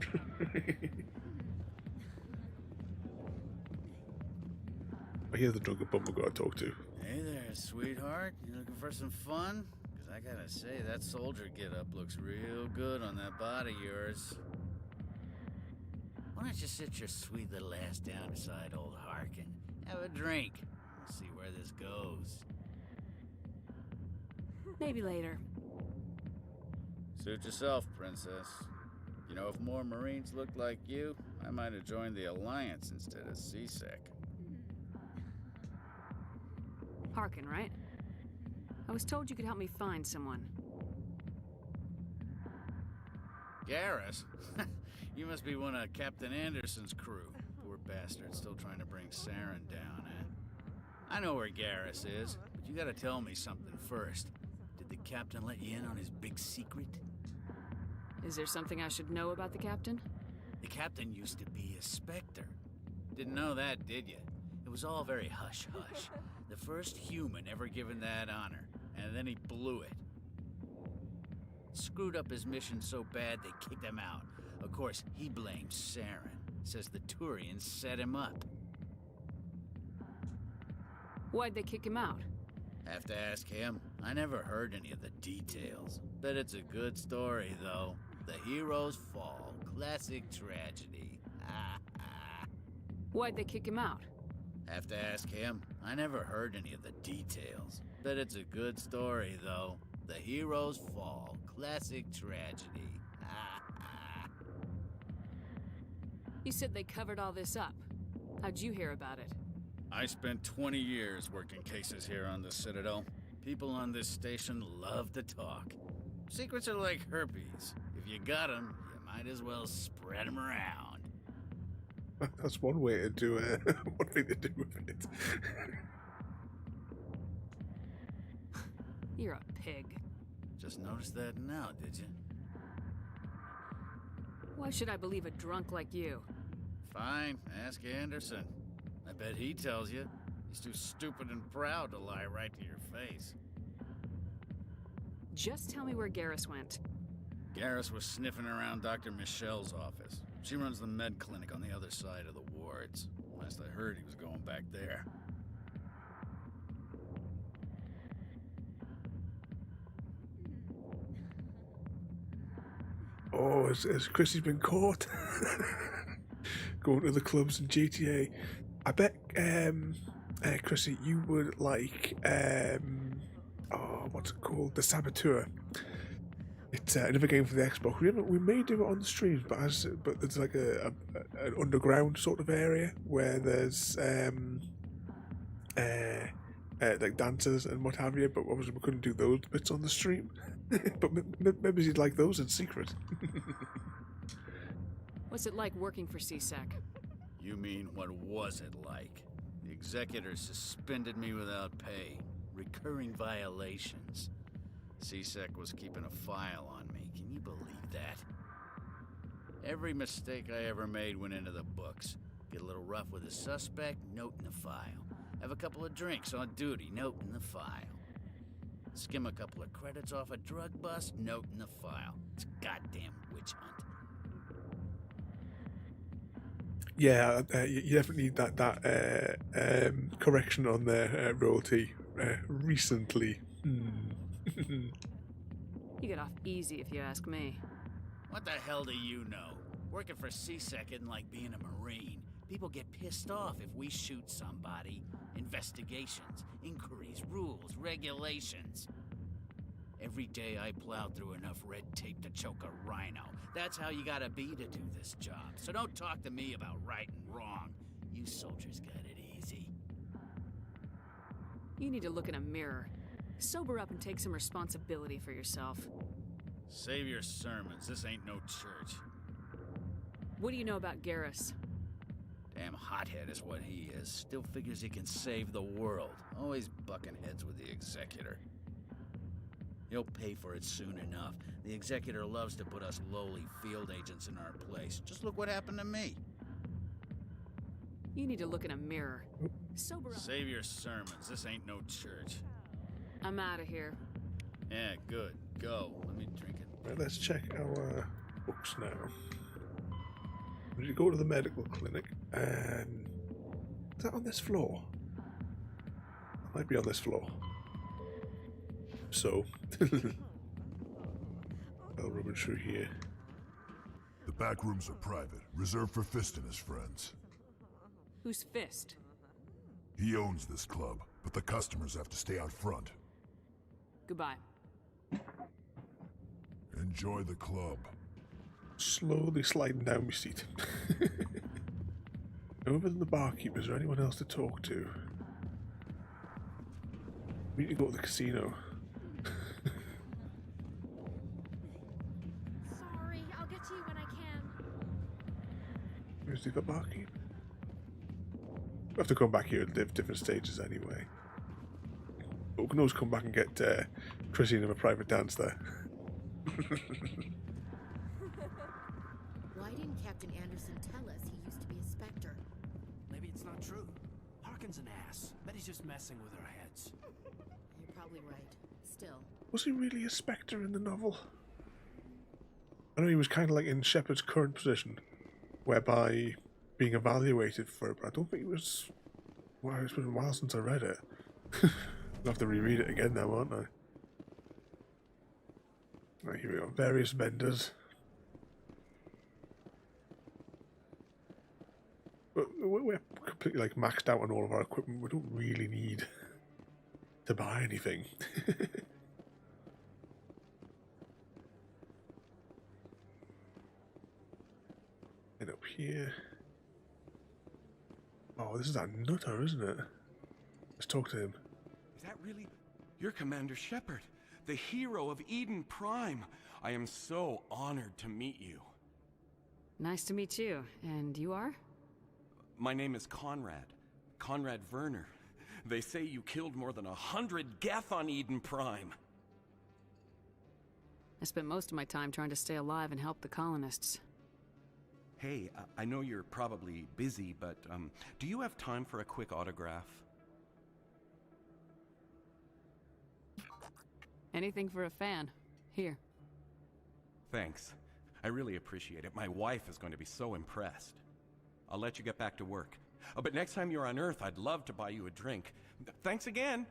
I hear the drunken bum we've got to talk to. Hey there, sweetheart. You looking for some fun? Because I gotta say, that soldier get-up looks real good on that body of yours. Why don't you sit your sweet little ass down beside old Harkin? Have a drink. We'll see where this goes. Maybe later. Suit yourself, princess. You know, if more Marines looked like you, I might have joined the Alliance instead of CSEC. Harkin, right? I was told you could help me find someone. Garrus? You must be one of Captain Anderson's crew. Poor bastard, still trying to bring Saren down, eh? I know where Garrus is, but you gotta tell me something first. Did the captain let you in on his big secret? Is there something I should know about the captain? The captain used to be a Spectre. Didn't know that, did you? It was all very hush-hush. The first human ever given that honor, and then he blew it. Screwed up his mission so bad they kicked him out. Of course, he blames Saren. Says the Turians set him up. Why'd they kick him out? Have to ask him. I never heard any of the details. Bet it's a good story, though. The heroes fall. Classic tragedy. Why'd they kick him out? Have to ask him. I never heard any of the details. Bet it's a good story, though. The heroes fall. Classic tragedy. You said they covered all this up. How'd you hear about it? I spent 20 years working cases here on the Citadel. People on this station love to talk. Secrets are like herpes. If you got them, you might as well spread them around. That's one way to do it. One thing to do with it. You're a pig. Just noticed that now, did you? Why should I believe a drunk like you? Fine, ask Anderson. I bet he tells you. He's too stupid and proud to lie right to your face. Just tell me where Garrus went. Garrus was sniffing around Dr. Michelle's office. She runs the med clinic on the other side of the wards. Last I heard, he was going back there. Oh, has Chrissy's been caught? Going to the clubs in GTA. I bet, Chrissy, you would like, what's it called? The Saboteur. It's another game for the Xbox. We may do it on the streams, but there's like an underground sort of area where there's like dancers and what have you. But obviously we couldn't do those bits on the stream. But maybe you'd like those in secret. What's it like working for CSEC? You mean, what was it like? The executor suspended me without pay. Recurring violations. CSEC was keeping a file on me. Can you believe that? Every mistake I ever made went into the books. Get a little rough with a suspect, note in the file. Have a couple of drinks on duty, note in the file. Skim a couple of credits off a drug bust, note in the file. It's a goddamn witch hunt. Yeah, you definitely need that correction on their royalty recently. You get off easy if you ask me. What the hell do you know? Working for CSEC isn't like being a Marine. People get pissed off if we shoot somebody. Investigations, inquiries, rules, regulations. Every day I plow through enough red tape to choke a rhino. That's how you gotta be to do this job. So don't talk to me about right and wrong. You soldiers got it easy. You need to look in a mirror. Sober up and take some responsibility for yourself. Save your sermons. This ain't no church. What do you know about Garrus? Damn hothead is what he is. Still figures he can save the world. Always bucking heads with the executor. He'll pay for it soon enough. The executor loves to put us lowly field agents in our place. Just look what happened to me. You need to look in a mirror. Sober up. Save your sermons. This ain't no church. I'm out of here. Yeah, good. Go. Let me drink it. Right, let's check our books now. We need to go to the medical clinic. Is that on this floor? It might be on this floor. So, I'll rummage through here. The back rooms are private, reserved for Fist and his friends. Who's Fist? He owns this club, but the customers have to stay out front. Goodbye. Enjoy the club. Slowly sliding down my seat. Over than the barkeep, is there anyone else to talk to? We need to go to the casino. Sorry, I'll get to you when I can. Where's the barkeep? We have to come back here at different stages anyway. But we can always come back and get Christine a private dance there. Why didn't Captain Anderson tell us he used to be a Spectre? Maybe it's not true. Harkin's an ass. Bet he's just messing with our heads. You're probably right. Still. Was he really a Spectre in the novel? I know he was kind of like in Shepard's current position, whereby being evaluated for it, but I don't think he was... Wow, it's been a while since I read it. I'll have to reread it again now, won't I? Right, here we go. Various vendors. We're completely like maxed out on all of our equipment. We don't really need to buy anything. And up here. Oh, this is that nutter, isn't it? Let's talk to him. Is that really... You're Commander Shepard, the hero of Eden Prime. I am so honored to meet you. Nice to meet you. And you are? My name is Conrad. Conrad Werner. They say you killed more than 100 Geth on Eden Prime. I spent most of my time trying to stay alive and help the colonists. Hey, I know you're probably busy, but do you have time for a quick autograph? Anything for a fan. Here. Thanks. I really appreciate it. My wife is going to be so impressed. I'll let you get back to work. Oh, but next time you're on Earth, I'd love to buy you a drink. Thanks again.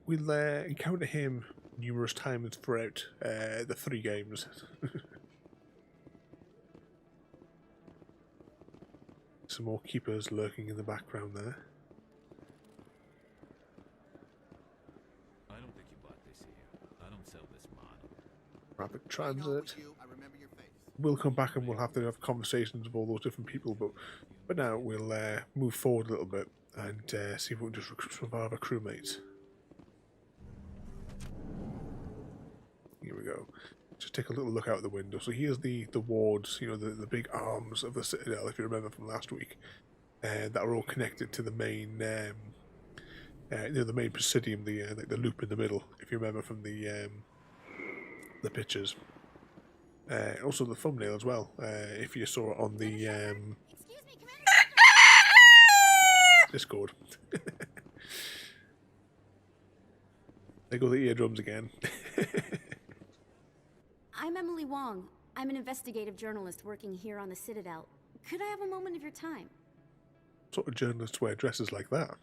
We'll encounter him numerous times throughout the 3 games. Some more keepers lurking in the background there. I don't think you bought this here. I don't sell this model. Rapid transit. We'll come back and we'll have to have conversations with all those different people, but now we'll move forward a little bit and see if we can just recruit some of our other crewmates. Here we go. just take a little look out the window. So here's the wards, you know, the big arms of the Citadel, if you remember from last week, that are all connected to the main, you know, the main Presidium, like the loop in the middle, if you remember from the pictures. Also the thumbnail as well, if you saw it on the Discord. There go the eardrums again. I'm Emily Wong. I'm an investigative journalist working here on the Citadel. Could I have a moment of your time? What sort of journalists wear dresses like that?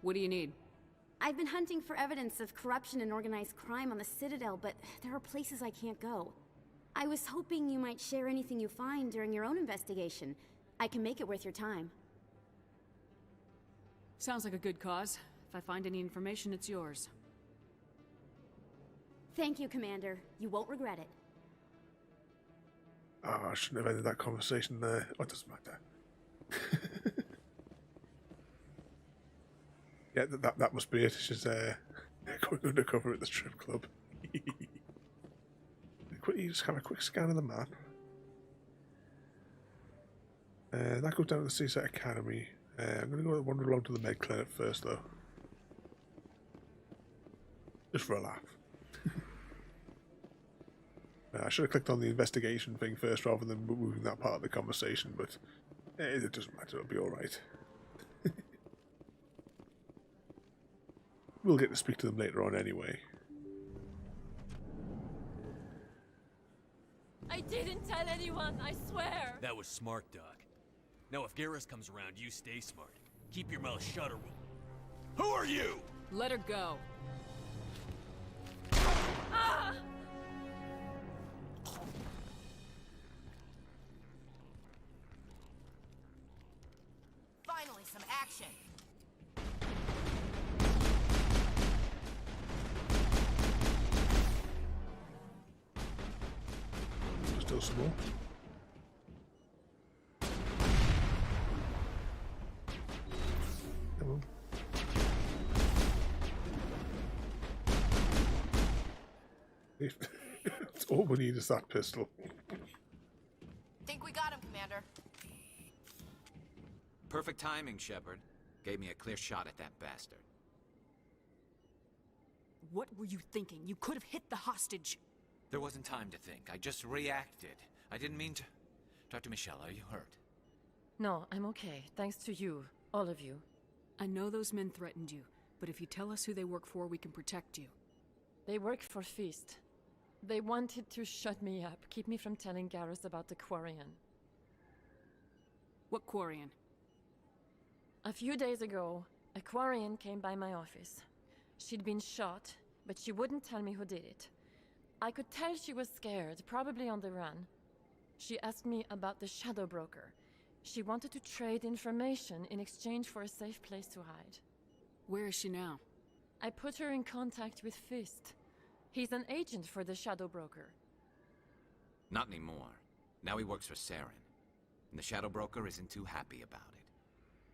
What do you need? I've been hunting for evidence of corruption and organized crime on the Citadel, but there are places I can't go. I was hoping you might share anything you find during your own investigation. I can make it worth your time. Sounds like a good cause. If I find any information, it's yours. Thank you, Commander. You won't regret it. Oh, I shouldn't have ended that conversation there. Oh, it doesn't matter. Yeah, that must be it. She's going undercover at the strip club. Quickly, just have a quick scan of the map. That goes down to the Seaside Academy. I'm going to go wander along to the med clinic first, though. Just for a laugh. I should have clicked on the investigation thing first rather than moving that part of the conversation, but it doesn't matter, it'll be alright. We'll get to speak to them later on anyway. I didn't tell anyone, I swear! That was smart, Doc. Now if Garrus comes around, you stay smart. Keep your mouth shut or we'll... Who are you? Let her go. Ah! Finally, some action. Still some more. Come on. All we need is that pistol. Think we got him, Commander. Perfect timing, Shepard. Gave me a clear shot at that bastard. What were you thinking? You could have hit the hostage. There wasn't time to think. I just reacted. I didn't mean to... Dr. Michelle, are you hurt? No, I'm okay. Thanks to you. All of you. I know those men threatened you, but if you tell us who they work for, we can protect you. They work for Feast. They wanted to shut me up, keep me from telling Garrus about the Quarian. What Quarian? A few days ago, a Quarian came by my office. She'd been shot, but she wouldn't tell me who did it. I could tell she was scared, probably on the run. She asked me about the Shadow Broker. She wanted to trade information in exchange for a safe place to hide. Where is she now? I put her in contact with Fist. He's an agent for the Shadow Broker. Not anymore. Now he works for Saren. And the Shadow Broker isn't too happy about it.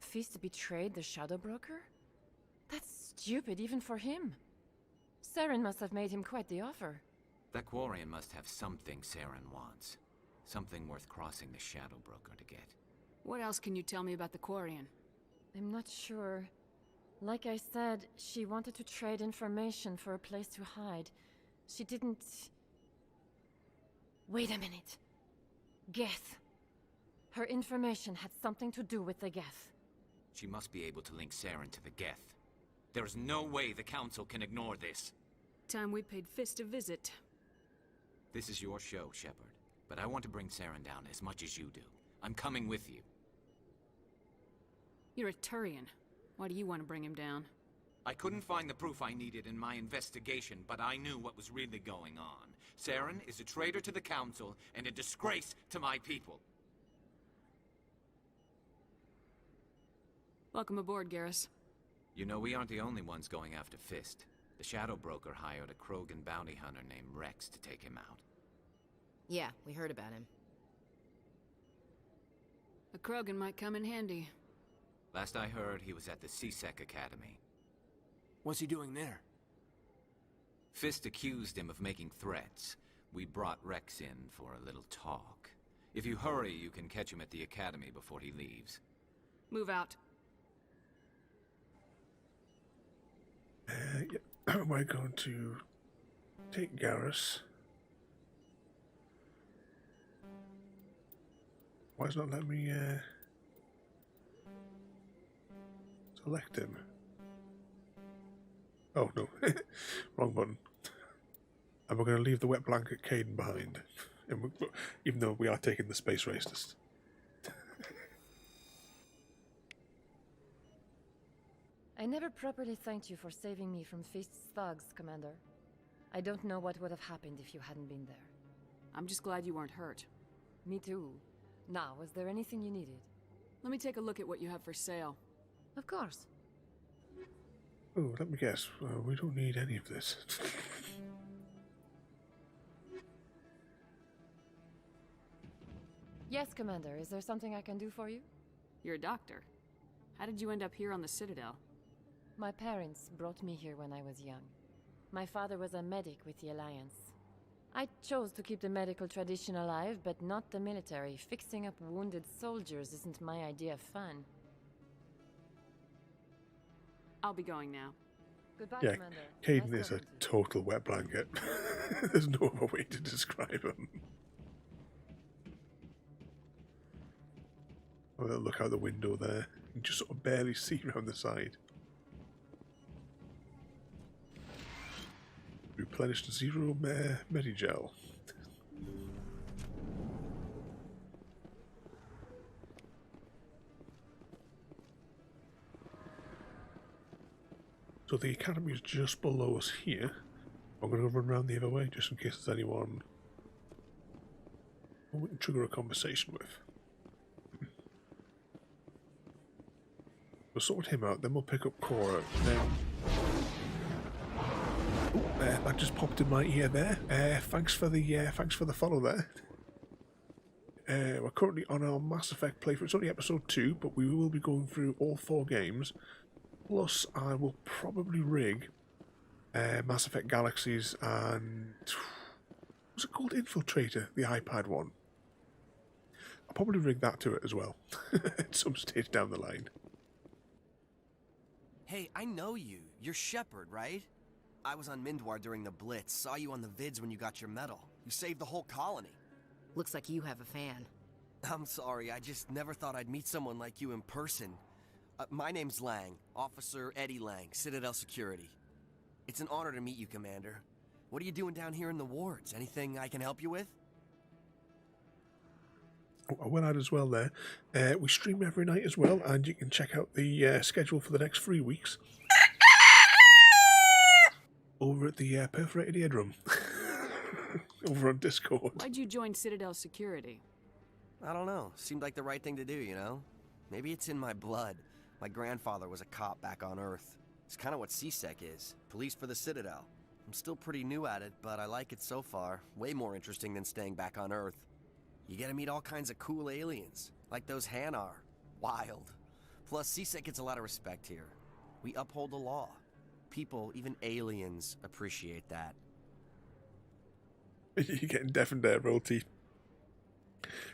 Fist betrayed the Shadow Broker? That's stupid even for him. Saren must have made him quite the offer. That Quarian must have something Saren wants. Something worth crossing the Shadow Broker to get. What else can you tell me about the Quarian? I'm not sure. Like I said, she wanted to trade information for a place to hide. She didn't... Wait a minute. Geth. Her information had something to do with the Geth. She must be able to link Saren to the Geth. There is no way the Council can ignore this. Time we paid Fist a visit. This is your show, Shepard. But I want to bring Saren down as much as you do. I'm coming with you. You're a Turian. Why do you want to bring him down? I couldn't find the proof I needed in my investigation, but I knew what was really going on. Saren is a traitor to the Council and a disgrace to my people. Welcome aboard, Garrus. You know, we aren't the only ones going after Fist. The Shadow Broker hired a Krogan bounty hunter named Rex to take him out. Yeah, we heard about him. A Krogan might come in handy. Last I heard, he was at the CSEC Academy. What's he doing there? Fist accused him of making threats. We brought Rex in for a little talk. If you hurry, you can catch him at the academy before he leaves. Move out. Yeah. We're going to take Garrus. Why is it not letting me select him? Oh no, wrong button. And we're going to leave the wet blanket Caden behind, and even though we are taking the space racist. I never properly thanked you for saving me from Fist's thugs, Commander. I don't know what would have happened if you hadn't been there. I'm just glad you weren't hurt. Me too. Now, was there anything you needed? Let me take a look at what you have for sale. Of course. Oh, let me guess. We don't need any of this. Yes, Commander. Is there something I can do for you? You're a doctor. How did you end up here on the Citadel? My parents brought me here when I was young. My father was a medic with the Alliance. I chose to keep the medical tradition alive, but not the military. Fixing up wounded soldiers isn't my idea of fun. I'll be going now. Goodbye, Yeah, Commander. Caden Nice is a total wet blanket. There's no other way to describe him. Oh, look out the window there. You can just sort of barely see around the side. Replenished 0 Medigel. So the academy is just below us here. I'm going to run around the other way just in case there's anyone we can trigger a conversation with. We'll sort him out, then we'll pick up Cora. Then that just popped in my ear there. Thanks for the follow there. We're currently on our Mass Effect playthrough. It's only episode 2, but we will be going through all 4 games. Plus, I will probably rig Mass Effect Galaxies and was it called Infiltrator, the iPad one? I'll probably rig that to it as well at some stage down the line. Hey, I know you. You're Shepard, right? I was on Mindwar during the Blitz. Saw you on the vids when you got your medal. You saved the whole colony. Looks like you have a fan. I'm sorry, I just never thought I'd meet someone like you in person. My name's Lang, Officer Eddie Lang, Citadel Security. It's an honor to meet you, Commander. What are you doing down here in the wards? Anything I can help you with? I will add as well there, we stream every night as well, and you can check out the schedule for the next 3 weeks over at the Perforated Eardrum over on Discord. Why'd you join Citadel Security? I don't know. Seemed like the right thing to do, you know? Maybe it's in my blood. My grandfather was a cop back on Earth. It's kind of what CSEC is. Police for the Citadel. I'm still pretty new at it, but I like it so far. Way more interesting than staying back on Earth. You get to meet all kinds of cool aliens, like those Hanar. Wild. Plus, CSEC gets a lot of respect here. We uphold the law. People, even aliens, appreciate that. You're getting deaf and royalty.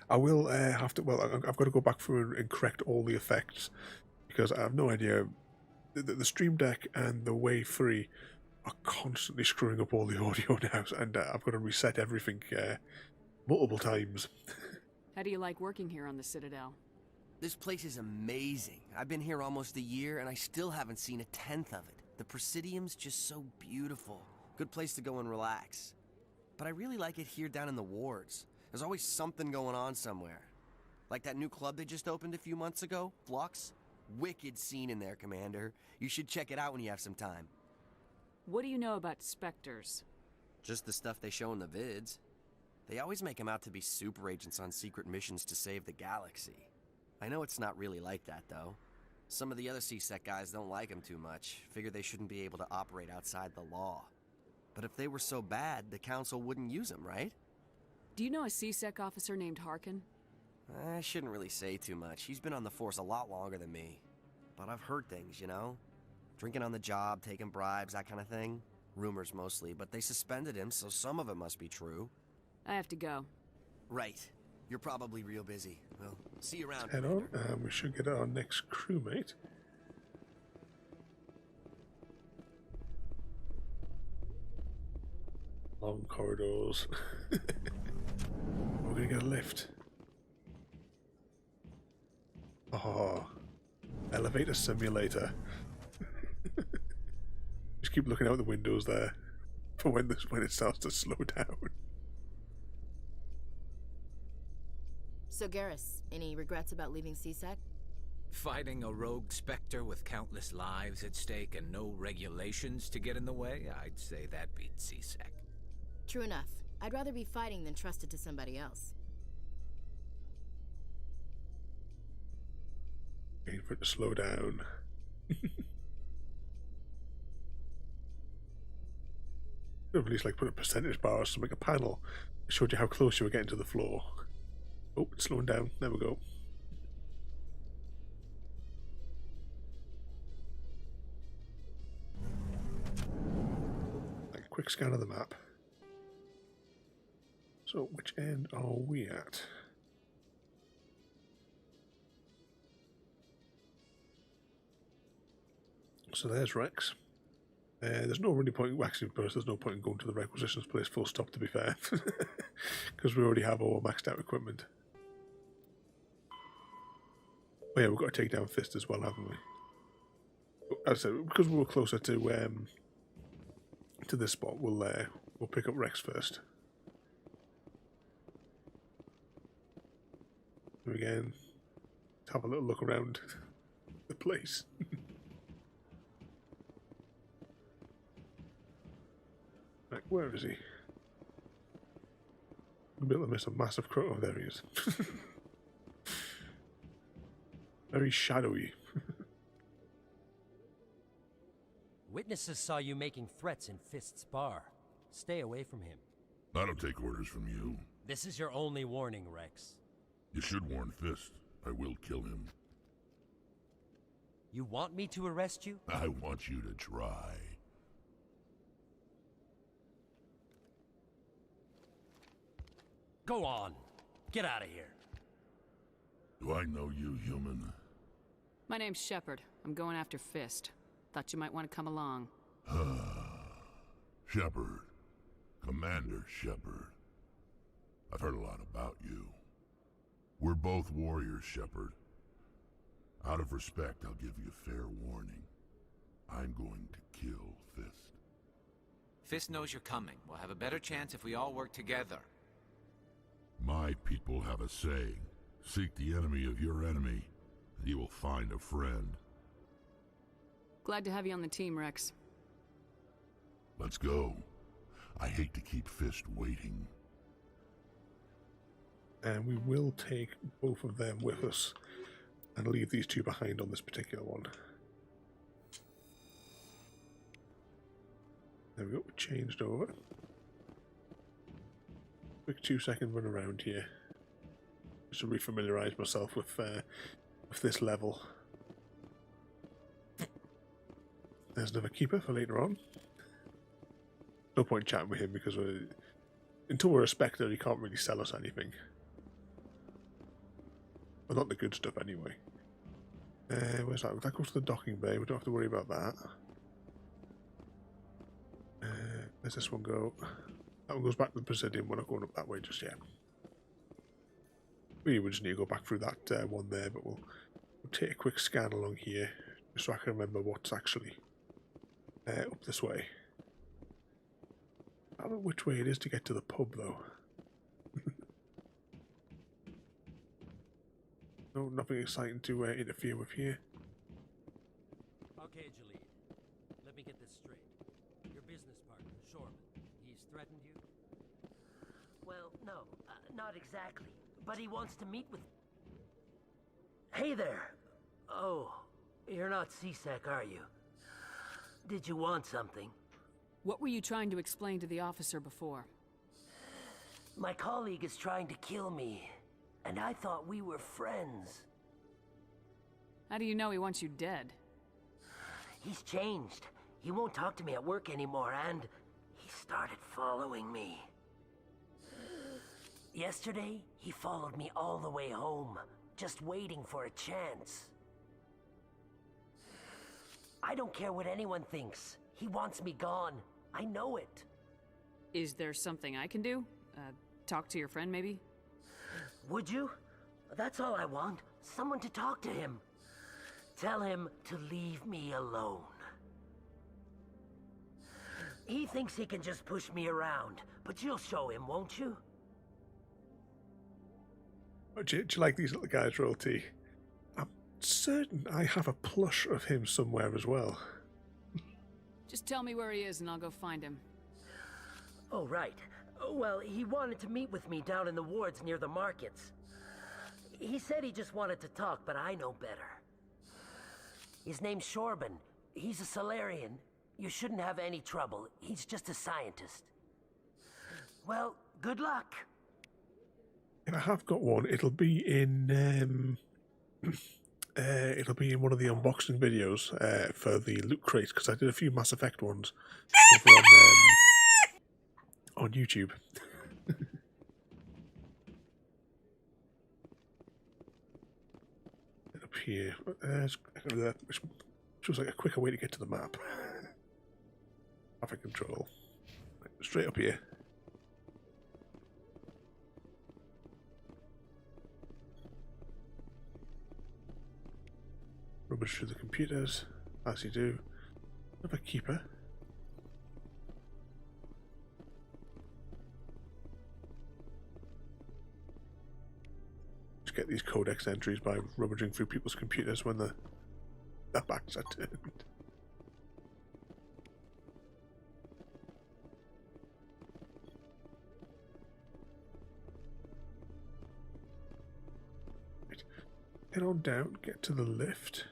I will have to, well, I've got to go back through and correct all the effects, because I have no idea. The Stream Deck and the Wave 3 are constantly screwing up all the audio now, and I've got to reset everything multiple times. How do you like working here on the Citadel? This place is amazing. I've been here almost a year, and I still haven't seen a tenth of it. The Presidium's just so beautiful. Good place to go and relax. But I really like it here down in the wards. There's always something going on somewhere. Like that new club they just opened a few months ago, Flux. Wicked scene in there, Commander. You should check it out when you have some time. What do you know about Spectres? Just the stuff they show in the vids. They always make them out to be super agents on secret missions to save the galaxy. I know it's not really like that, though. Some of the other CSEC guys don't like them too much. Figure they shouldn't be able to operate outside the law. But if they were so bad, the Council wouldn't use them, right? Do you know a CSEC officer named Harkin? I shouldn't really say too much. He's been on the force a lot longer than me. But I've heard things, you know? Drinking on the job, taking bribes, that kind of thing. Rumors mostly, but they suspended him, so some of it must be true. I have to go. Right. You're probably real busy. Well, see you around. Head on, and we should get our next crewmate. Long corridors. We're gonna get a lift. Oh, elevator simulator. Just keep looking out the windows there for when it starts to slow down. So Garrus, any regrets about leaving CSEC? Fighting a rogue Spectre with countless lives at stake and no regulations to get in the way, I'd say that beats CSEC. True enough. I'd rather be fighting than trusted to somebody else. Waiting for it to slow down. At least like put a percentage bar or something, a panel that showed you how close you were getting to the floor. Oh, it's slowing down. There we go. Like a quick scan of the map. So, which end are we at? So there's Rex. There's no really point, actually, there's no point in going to the requisitions place full stop, to be fair. Because we already have all maxed out equipment. Oh yeah, we've got to take down Fist as well, haven't we? As I said, because we were closer to this spot, we'll pick up Rex first. And again, have a little look around the place. Right, where is he? I'll be able to miss a massive crow. Oh, there he is. Very shadowy. Witnesses saw you making threats in Fist's bar. Stay away from him. I don't take orders from you. This is your only warning, Rex. You should warn Fist. I will kill him. You want me to arrest you? I want you to try. Go on. Get out of here. Do I know you, human? My name's Shepard. I'm going after Fist. Thought you might want to come along. Shepard. Commander Shepard. I've heard a lot about you. We're both warriors, Shepard. Out of respect, I'll give you fair warning. I'm going to kill Fist. Fist knows you're coming. We'll have a better chance if we all work together. My people have a saying. Seek the enemy of your enemy, and you will find a friend. Glad to have you on the team, Rex. Let's go. I hate to keep Fist waiting. And we will take both of them with us and leave these two behind on this particular one. There we go, changed over. Quick 2-second run around here. Just to refamiliarize myself with this level. There's another keeper for later on. No point chatting with him because until we're a Spectre, he can't really sell us anything. Well, not the good stuff anyway. Where's that? That goes to the docking bay. We don't have to worry about that. Where's this one go? That one goes back to the Presidium. We're not going up that way just yet. We just need to go back through that one there, but we'll take a quick scan along here just so I can remember what's actually up this way. I don't know which way it is to get to the pub though. No, nothing exciting to interfere with here. Okay, Jalid. Let me get this straight. Your business partner, Shoreman, he's threatened you? Well, no, not exactly. But he wants to meet with... Hey there! Oh, you're not CSEC, are you? Did you want something? What were you trying to explain to the officer before? My colleague is trying to kill me, and I thought we were friends. How do you know he wants you dead? He's changed. He won't talk to me at work anymore, and he started following me. Yesterday, he followed me all the way home, just waiting for a chance. I don't care what anyone thinks. He wants me gone. I know it. Is there something I can do? Talk to your friend, maybe? Would you? That's all I want. Someone to talk to him. Tell him to leave me alone. He thinks he can just push me around, but you'll show him, won't you? Oh, do you like these little guys, Royalty? I'm certain I have a plush of him somewhere as well. Just tell me where he is and I'll go find him. Oh, right. Well, he wanted to meet with me down in the wards near the markets. He said he just wanted to talk, but I know better. His name's Shorban. He's a Solarian. You shouldn't have any trouble. He's just a scientist. Well, good luck. If I have got one, it'll be in it'll be in one of the unboxing videos for the loot crates, because I did a few Mass Effect ones over on YouTube. Up here, which feels like a quicker way to get to the map. Traffic control. Right, straight up here. Rummage through the computers, as you do. Another keeper. Just get these codex entries by rummaging through people's computers when their backs are turned. Right. Head on down, get to the lift.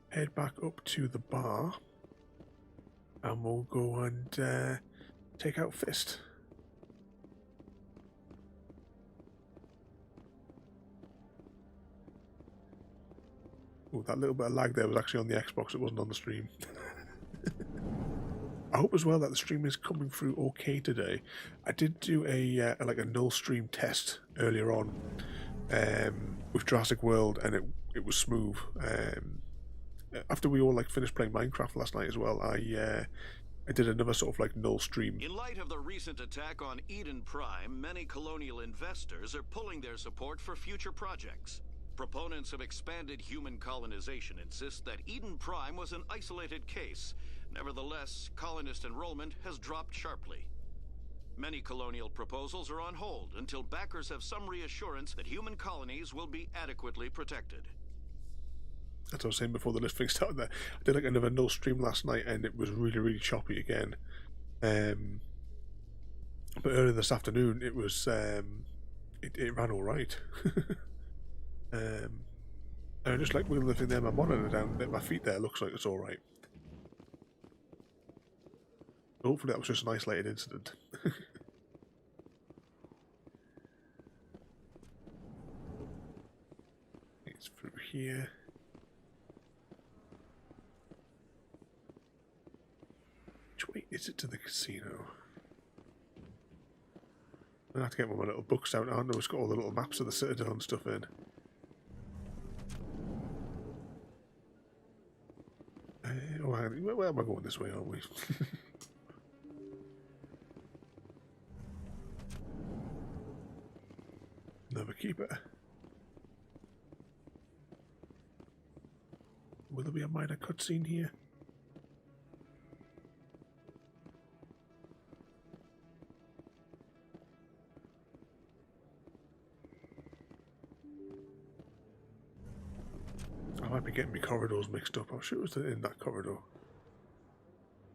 Head back up to the bar, and we'll go and take out Fist. Oh, that little bit of lag there was actually on the Xbox, it wasn't on the stream. I hope as well that the stream is coming through okay today. I did do a null stream test earlier on with Jurassic World, and it was smooth. After we all finished playing Minecraft last night as well, I did another sort of null stream. In light of the recent attack on Eden Prime, many colonial investors are pulling their support for future projects. Proponents of expanded human colonization insist that Eden Prime was an isolated case. Nevertheless, colonist enrollment has dropped sharply. Many colonial proposals are on hold until backers have some reassurance that human colonies will be adequately protected. As I was saying before the listing started there, I did another null stream last night and it was really, really choppy again. But earlier this afternoon it was it ran alright. And just like we're lifting there, my monitor down at my feet there looks like it's alright. Hopefully that was just an isolated incident. It's through here. Which way is it to the casino? I have to get one of my little books out, aren't I? It's got all the little maps of the Citadel and stuff in. Oh, hang on. Where am I going this way, aren't we? Another keeper. Will there be a minor cutscene here? I might be getting my corridors mixed up. I'm sure it was in that corridor.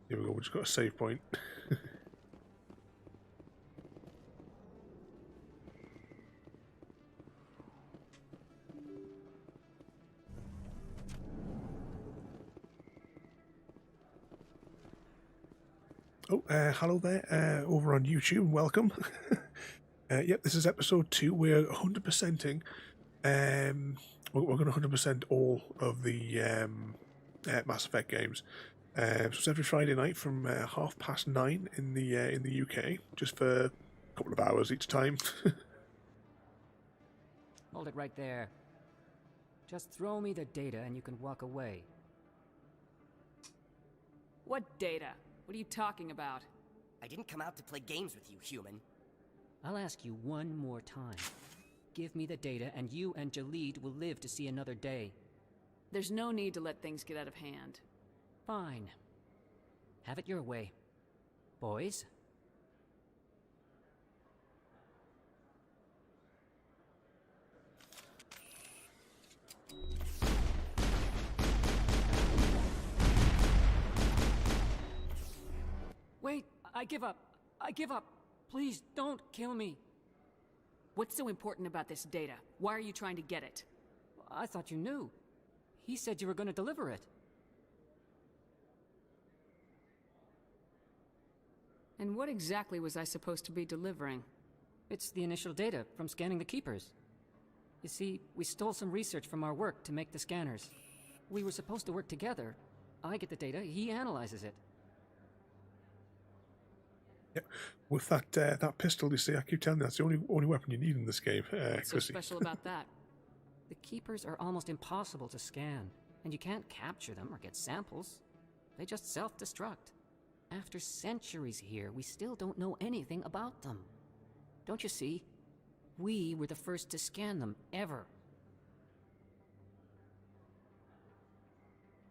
Here we go, we just got a save point. Oh, hello there, over on YouTube, welcome. Yep, this is episode 2. We're 100%ing. We're going to 100% all of the Mass Effect games. So it's every Friday night from 9:30 in the UK, just for a couple of hours each time. Hold it right there. Just throw me the data and you can walk away. What data? What are you talking about? I didn't come out to play games with you, human. I'll ask you one more time. Give me the data and you and Jalid will live to see another day. There's no need to let things get out of hand. Fine. Have it your way. Boys? Wait, I give up. I give up. Please, don't kill me. What's so important about this data? Why are you trying to get it? I thought you knew. He said you were going to deliver it. And what exactly was I supposed to be delivering? It's the initial data from scanning the Keepers. You see, we stole some research from our work to make the scanners. We were supposed to work together. I get the data, he analyzes it. Yeah, with that pistol, you see, I keep telling you, that's the only weapon you need in this game. What's so special about that? The Keepers are almost impossible to scan, and you can't capture them or get samples. They just self-destruct. After centuries here, we still don't know anything about them. Don't you see? We were the first to scan them, ever.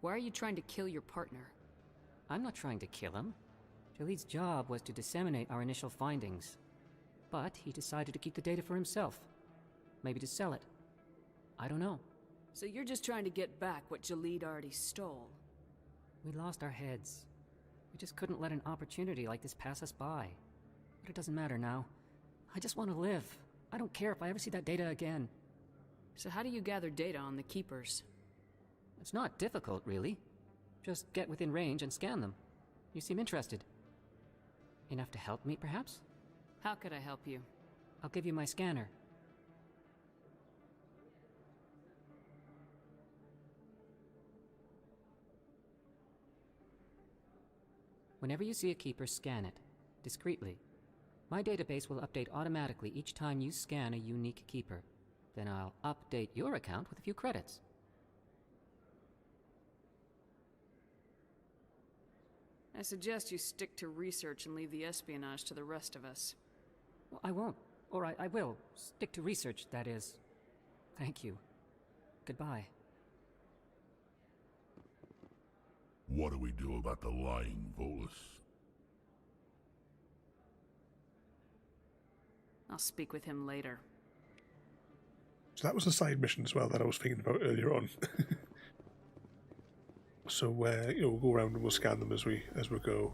Why are you trying to kill your partner? I'm not trying to kill him. Jalid's job was to disseminate our initial findings. But he decided to keep the data for himself. Maybe to sell it. I don't know. So you're just trying to get back what Jalid already stole? We lost our heads. We just couldn't let an opportunity like this pass us by. But it doesn't matter now. I just want to live. I don't care if I ever see that data again. So how do you gather data on the Keepers? It's not difficult, really. Just get within range and scan them. You seem interested. Enough to help me, perhaps? How could I help you? I'll give you my scanner. Whenever you see a Keeper, scan it. Discreetly. My database will update automatically each time you scan a unique Keeper. Then I'll update your account with a few credits. I suggest you stick to research and leave the espionage to the rest of us. Well, I won't. Or I will. Stick to research, that is. Thank you. Goodbye. What do we do about the lying Volus? I'll speak with him later. So that was a side mission as well that I was thinking about earlier on. So we'll go around and we'll scan them as we go.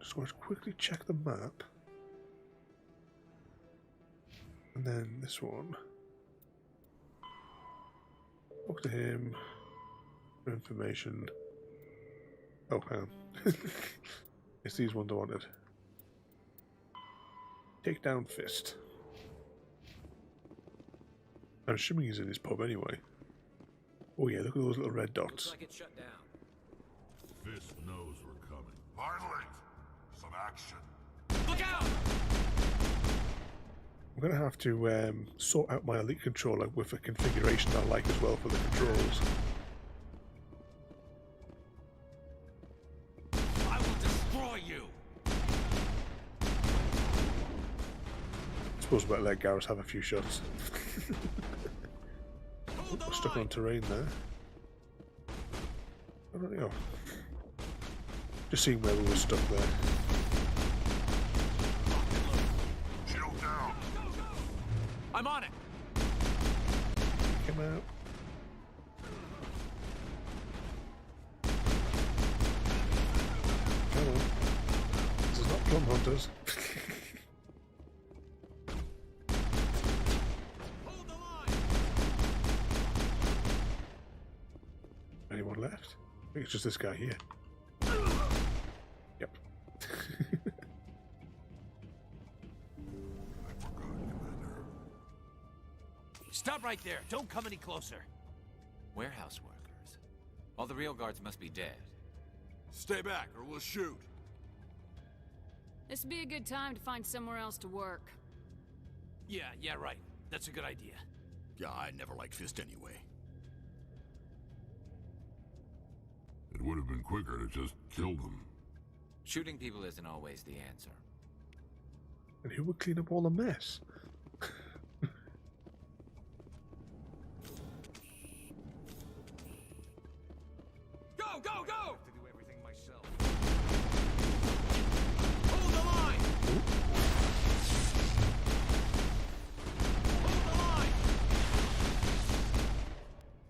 Just want to quickly check the map, and then this one. Talk to him for information. Oh, hang on. It's these ones I wanted. Take down Fist. I'm assuming he's in his pub anyway. Oh yeah, look at those little red dots. Looks like it's shut down. Fist knows we're coming. Finally! Some action. Look out! I'm going to have to sort out my Elite controller with a configuration I like as well for the controls. I will destroy you! I suppose we'll let Garrus have a few shots. We're stuck on terrain there. I don't know. Just seeing where we were stuck there. Shield down. I'm on it. Come out. Come on. This is not Plum Hunters. Anyone left? I think it's just this guy here. Yep. Stop right there. Don't come any closer. Warehouse workers. All the real guards must be dead. Stay back, or we'll shoot. This'd be a good time to find somewhere else to work. Yeah, right. That's a good idea. Yeah, I never liked Fist anyway. It would have been quicker to just kill them. Shooting people isn't always the answer. And who would clean up all the mess? Go, go, go! I have to do everything myself. Hold the line! Hold the line!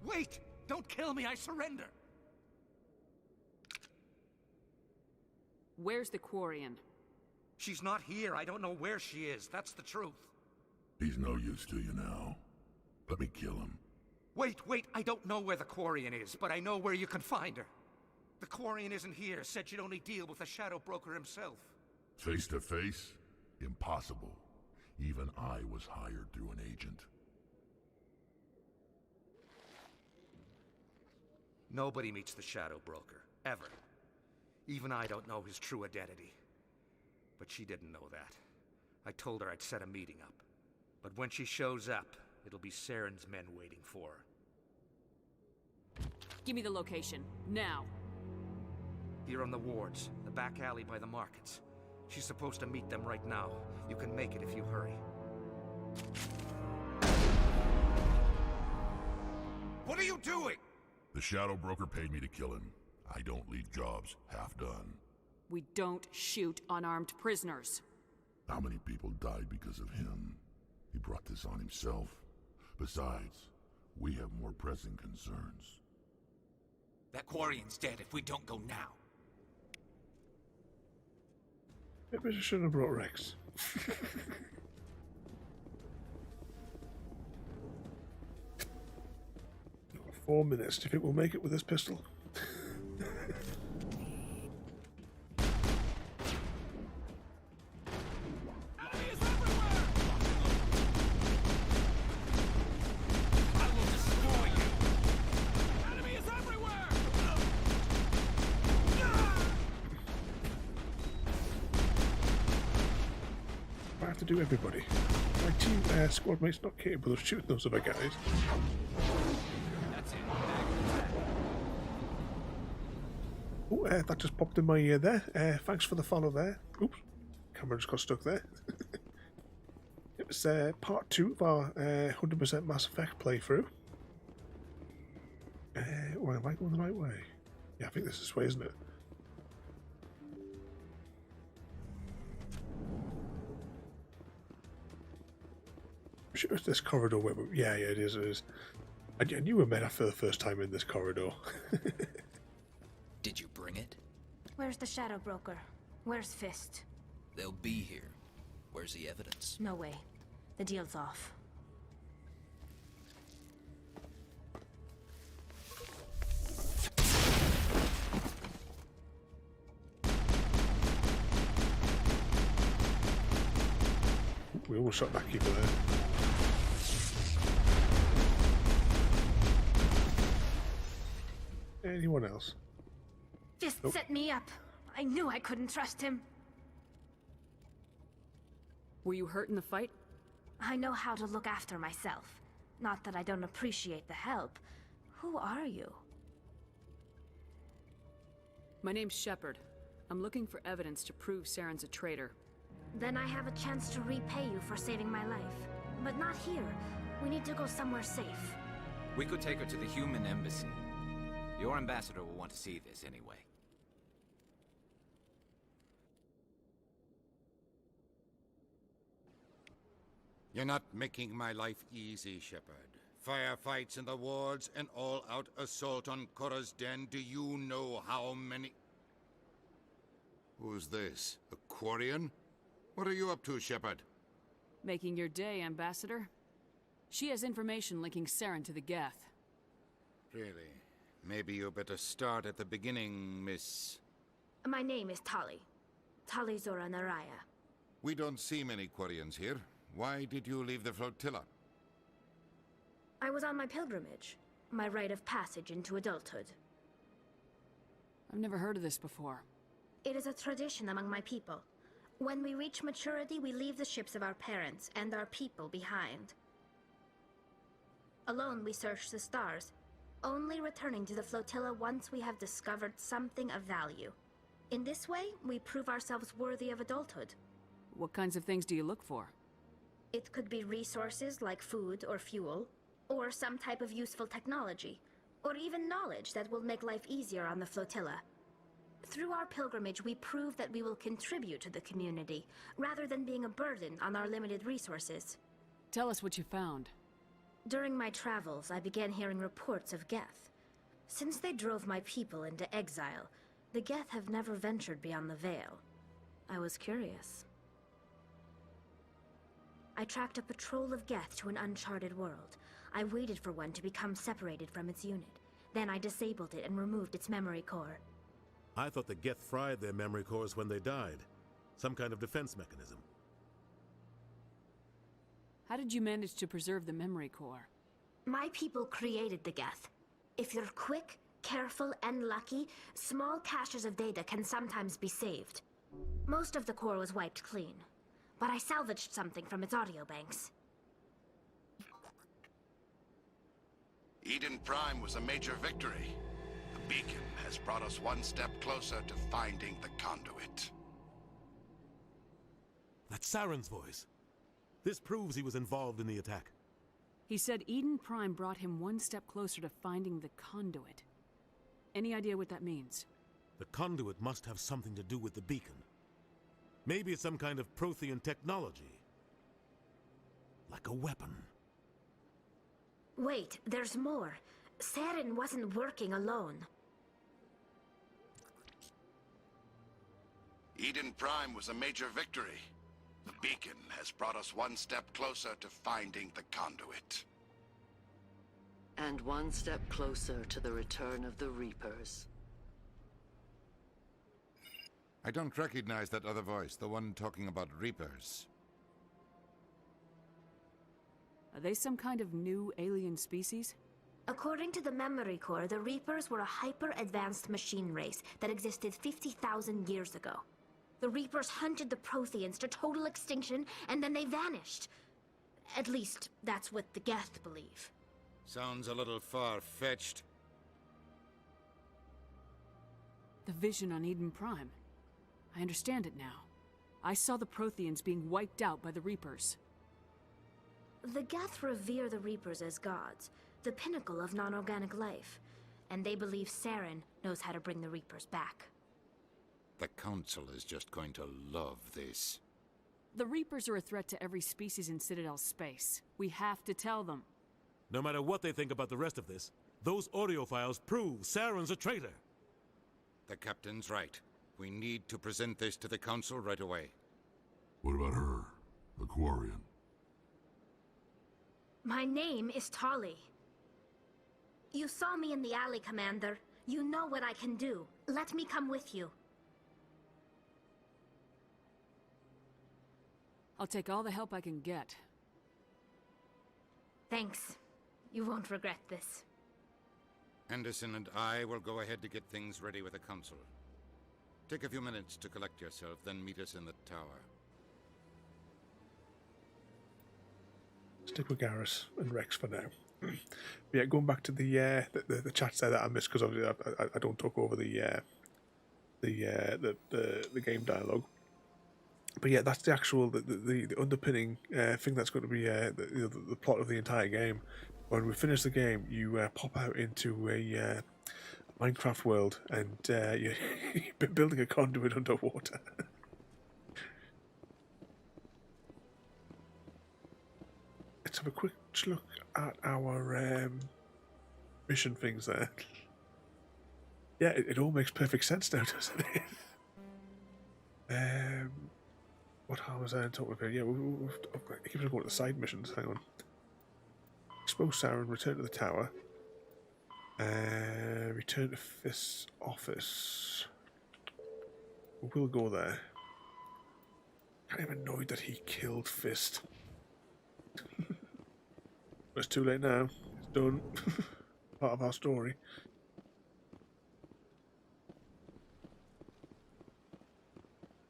Wait! Don't kill me, I surrender! Where's the Quarian? She's not here. I don't know where she is. That's the truth. He's no use to you now. Let me kill him. Wait. I don't know where the Quarian is, but I know where you can find her. The Quarian isn't here. Said she'd only deal with the Shadow Broker himself. Face to face? Impossible. Even I was hired through an agent. Nobody meets the Shadow Broker. Ever. Even I don't know his true identity. But she didn't know that. I told her I'd set a meeting up. But when she shows up, it'll be Saren's men waiting for her. Give me the location, now. Here on the wards, the back alley by the markets. She's supposed to meet them right now. You can make it if you hurry. What are you doing? The Shadow Broker paid me to kill him. I don't leave jobs half done. We don't shoot unarmed prisoners. How many people died because of him? He brought this on himself. Besides, we have more pressing concerns. That Quarian's dead if we don't go now. Maybe I should have brought Rex. 4 minutes. Do you think we'll make it with this pistol? I have to do everybody. My team squad mate's not capable of shooting those other guys. That's it. Oh, that just popped in my ear there. Thanks for the follow there. Oops, camera just got stuck there. It was part 2 of our 100% Mass Effect playthrough. Well, am I going the right way? Yeah, I think this is this way, isn't it? I'm sure it's this corridor where yeah, it is, it is. I knew we met her for the first time in this corridor. Did you bring it? Where's the Shadow Broker? Where's Fist? They'll be here. Where's the evidence? No way. The deal's off. We almost shot that keeper there. Anyone else? Fist set me up. I knew I couldn't trust him. Were you hurt in the fight? I know how to look after myself. Not that I don't appreciate the help. Who are you? My name's Shepard. I'm looking for evidence to prove Saren's a traitor. Then I have a chance to repay you for saving my life. But not here. We need to go somewhere safe. We could take her to the human embassy. Your ambassador will want to see this anyway. You're not making my life easy, Shepard. Firefights in the wards, an all-out assault on Korra's den. Do you know how many... Who's this? A Quarian? What are you up to, Shepard? Making your day, Ambassador. She has information linking Saren to the Geth. Really? Maybe you better start at the beginning, Miss... My name is Tali. Tali Zora Naraya. We don't see many Quarians here. Why did you leave the flotilla? I was on my pilgrimage. My rite of passage into adulthood. I've never heard of this before. It is a tradition among my people. When we reach maturity, we leave the ships of our parents and our people behind. Alone, we search the stars, only returning to the flotilla once we have discovered something of value. In this way, we prove ourselves worthy of adulthood. What kinds of things do you look for? It could be resources like food or fuel, or some type of useful technology, or even knowledge that will make life easier on the flotilla. Through our pilgrimage, we prove that we will contribute to the community, rather than being a burden on our limited resources. Tell us what you found. During my travels, I began hearing reports of Geth. Since they drove my people into exile, the Geth have never ventured beyond the Veil. I was curious. I tracked a patrol of Geth to an uncharted world. I waited for one to become separated from its unit. Then I disabled it and removed its memory core. I thought the Geth fried their memory cores when they died. Some kind of defense mechanism. How did you manage to preserve the memory core? My people created the Geth. If you're quick, careful, and lucky, small caches of data can sometimes be saved. Most of the core was wiped clean, but I salvaged something from its audio banks. Eden Prime was a major victory. The beacon has brought us one step closer to finding the conduit. That's Saren's voice. This proves he was involved in the attack. He said Eden Prime brought him one step closer to finding the conduit. Any idea what that means? The conduit must have something to do with the beacon. Maybe it's some kind of Prothean technology. Like a weapon. Wait, there's more. Saren wasn't working alone. Eden Prime was a major victory. The beacon has brought us one step closer to finding the conduit. And one step closer to the return of the Reapers. I don't recognize that other voice, the one talking about Reapers. Are they some kind of new alien species? According to the memory core, the Reapers were a hyper-advanced machine race that existed 50,000 years ago. The Reapers hunted the Protheans to total extinction, and then they vanished. At least, that's what the Geth believe. Sounds a little far-fetched. The vision on Eden Prime. I understand it now. I saw the Protheans being wiped out by the Reapers. The Geth revere the Reapers as gods, the pinnacle of non-organic life, and they believe Saren knows how to bring the Reapers back. The Council is just going to love this. The Reapers are a threat to every species in Citadel space. We have to tell them. No matter what they think about the rest of this, those audio files prove Saren's a traitor. The Captain's right. We need to present this to the Council right away. What about her, the Quarian? My name is Tali. You saw me in the alley, Commander. You know what I can do. Let me come with you. I'll take all the help I can get. Thanks. You won't regret this. Anderson and I will go ahead to get things ready with the Council. Take a few minutes to collect yourself, then meet us in the tower. Stick with Garrus and Rex for now. Yeah, going back to the chats there that I missed because obviously I don't talk over the game dialogue. But yeah, that's the actual the underpinning thing that's going to be the plot of the entire game. When we finish the game, you pop out into a Minecraft world and you're building a conduit underwater. Let's have a quick look at our mission things there. Yeah, it all makes perfect sense now, doesn't it? What harm was I on top of here? Yeah, we'll keep going to the side missions. Hang on. Expose Saren, return to the tower. Return to Fist's office. We'll go there. I'm annoyed that he killed Fist. But it's too late now. done. Part of our story.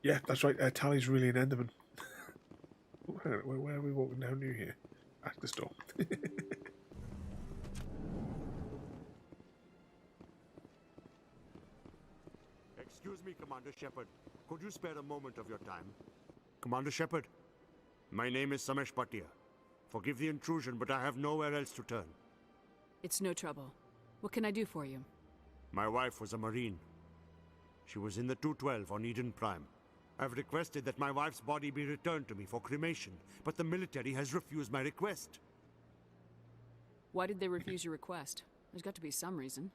Yeah, that's right. Tally's really an Enderman. Oh, hang on, where are we walking down new here? At this door. Excuse me, Commander Shepard. Could you spare a moment of your time? Commander Shepard, my name is Samesh Bhatia. Forgive the intrusion, but I have nowhere else to turn. It's no trouble. What can I do for you? My wife was a Marine. She was in the 212 on Eden Prime. I've requested that my wife's body be returned to me for cremation, but the military has refused my request. Why did they refuse your request? There's got to be some reason.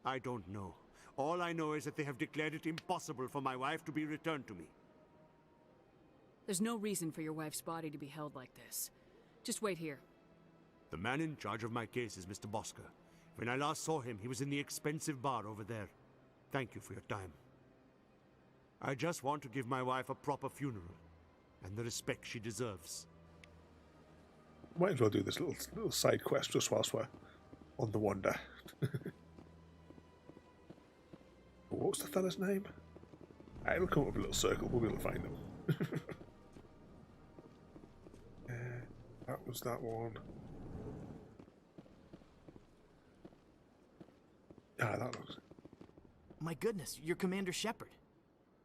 I don't know. All I know is that they have declared it impossible for my wife to be returned to me. There's no reason for your wife's body to be held like this. Just wait here. The man in charge of my case is Mr. Bosker. When I last saw him, he was in the expensive bar over there. Thank you for your time. I just want to give my wife a proper funeral, and the respect she deserves. Might as well do this little side quest just whilst we're on the wander. What was the fella's name? It'll come up with a little circle, we'll be able to find him. That was that one. Ah, that looks... My goodness, you're Commander Shepard.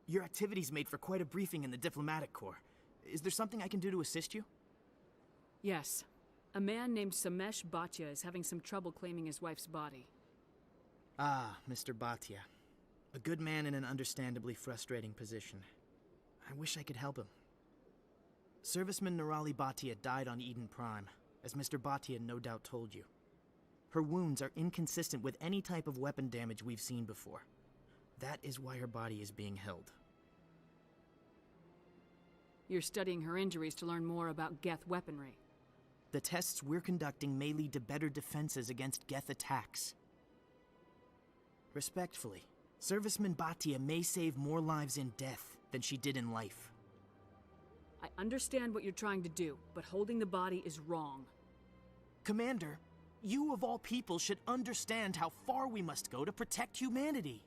Your activities made for quite a briefing in the Diplomatic Corps. Is there something I can do to assist you? Yes. A man named Samesh Bhatia is having some trouble claiming his wife's body. Ah, Mr. Bhatia. A good man in an understandably frustrating position. I wish I could help him. Serviceman Nirali Bhatia died on Eden Prime, as Mr. Bhatia no doubt told you. Her wounds are inconsistent with any type of weapon damage we've seen before. That is why her body is being held. You're studying her injuries to learn more about Geth weaponry. The tests we're conducting may lead to better defenses against Geth attacks. Respectfully, Serviceman Bhatia may save more lives in death than she did in life. I understand what you're trying to do, but holding the body is wrong. Commander, you of all people should understand how far we must go to protect humanity.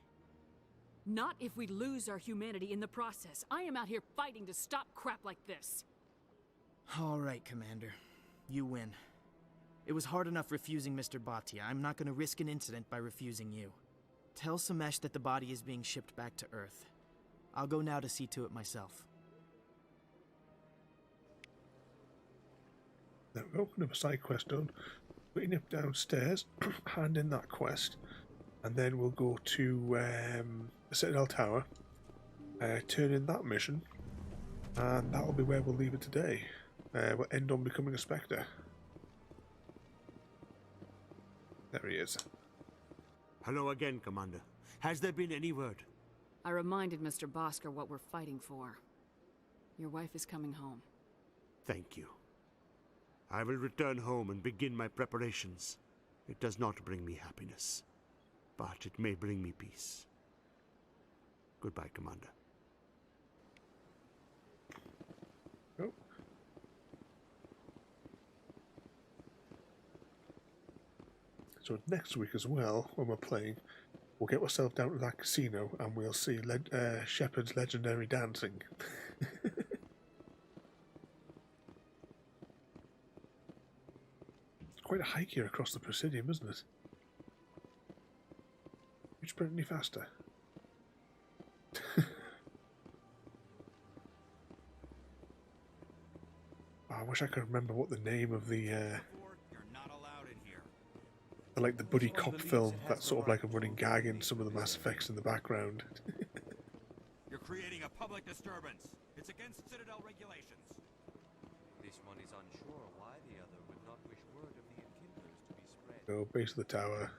Not if we lose our humanity in the process. I am out here fighting to stop crap like this. All right, Commander. You win. It was hard enough refusing Mr. Bhatia. I'm not going to risk an incident by refusing you. Tell Samesh that the body is being shipped back to Earth. I'll go now to see to it myself. There we go, another side quest done. We nip downstairs, hand in that quest, and then we'll go to the Citadel Tower, turn in that mission, and that'll be where we'll leave it today. We'll end on becoming a Spectre. There he is. Hello again, Commander. Has there been any word? I reminded Mr. Bosker what we're fighting for. Your wife is coming home. Thank you. I will return home and begin my preparations. It does not bring me happiness, but it may bring me peace. Goodbye, Commander. Oh. So next week as well, when we're playing, we'll get ourselves down to that casino and we'll see Shepard's legendary dancing. Quite a hike here across the Presidium, isn't it? You sprint any faster? I wish I could remember what the name of the like the buddy cop film that's sort of like a running gag in some of the Mass Effects in the background. You're creating a public disturbance. It's against Citadel regulations. This one is unsure why the other would not wish word of the enkindlers to be spread. Go base of the tower.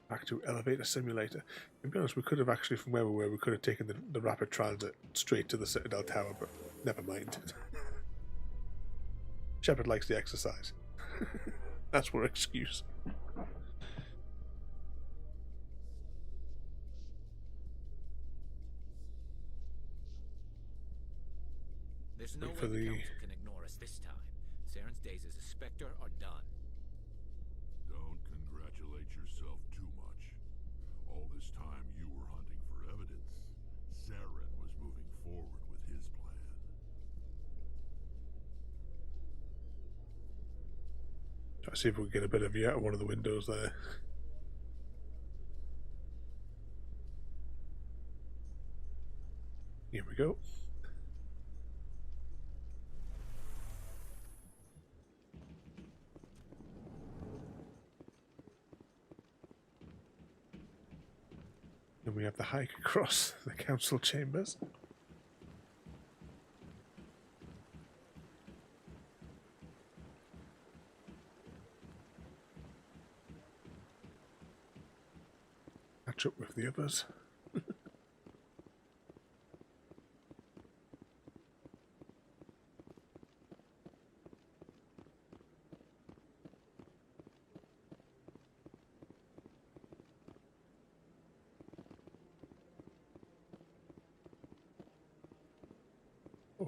Back to elevator simulator. To be honest, we could have actually, from where we were, we could have taken the rapid transit straight to the Citadel Tower, but never mind. Shepard likes the exercise. That's our excuse. There's no wait way for the the... Council can ignore us this time. Saren's days as a Spectre are done. Don't congratulate yourself too much. All this time you were hunting for evidence. Saren was moving forward with his plan. Try to see if we can get a bit of view out of one of the windows there. Here we go. And we have the hike across the council chambers. Catch up with the others.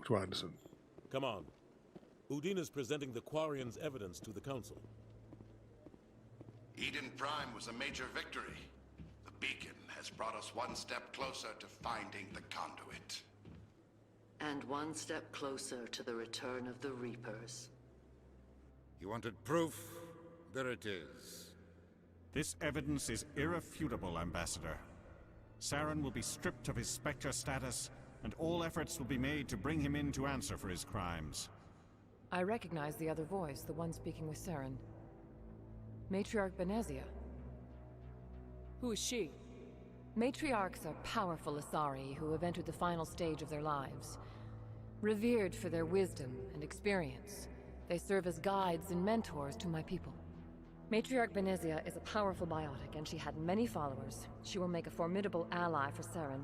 To Anderson. Come on. Udina's presenting the Quarians' evidence to the Council. Eden Prime was a major victory. The beacon has brought us one step closer to finding the conduit. And one step closer to the return of the Reapers. You wanted proof? There it is. This evidence is irrefutable, Ambassador. Saren will be stripped of his Spectre status, and all efforts will be made to bring him in to answer for his crimes. I recognize the other voice, the one speaking with Saren. Matriarch Benezia. Who is she? Matriarchs are powerful Asari who have entered the final stage of their lives. Revered for their wisdom and experience, they serve as guides and mentors to my people. Matriarch Benezia is a powerful biotic, and she had many followers. She will make a formidable ally for Saren.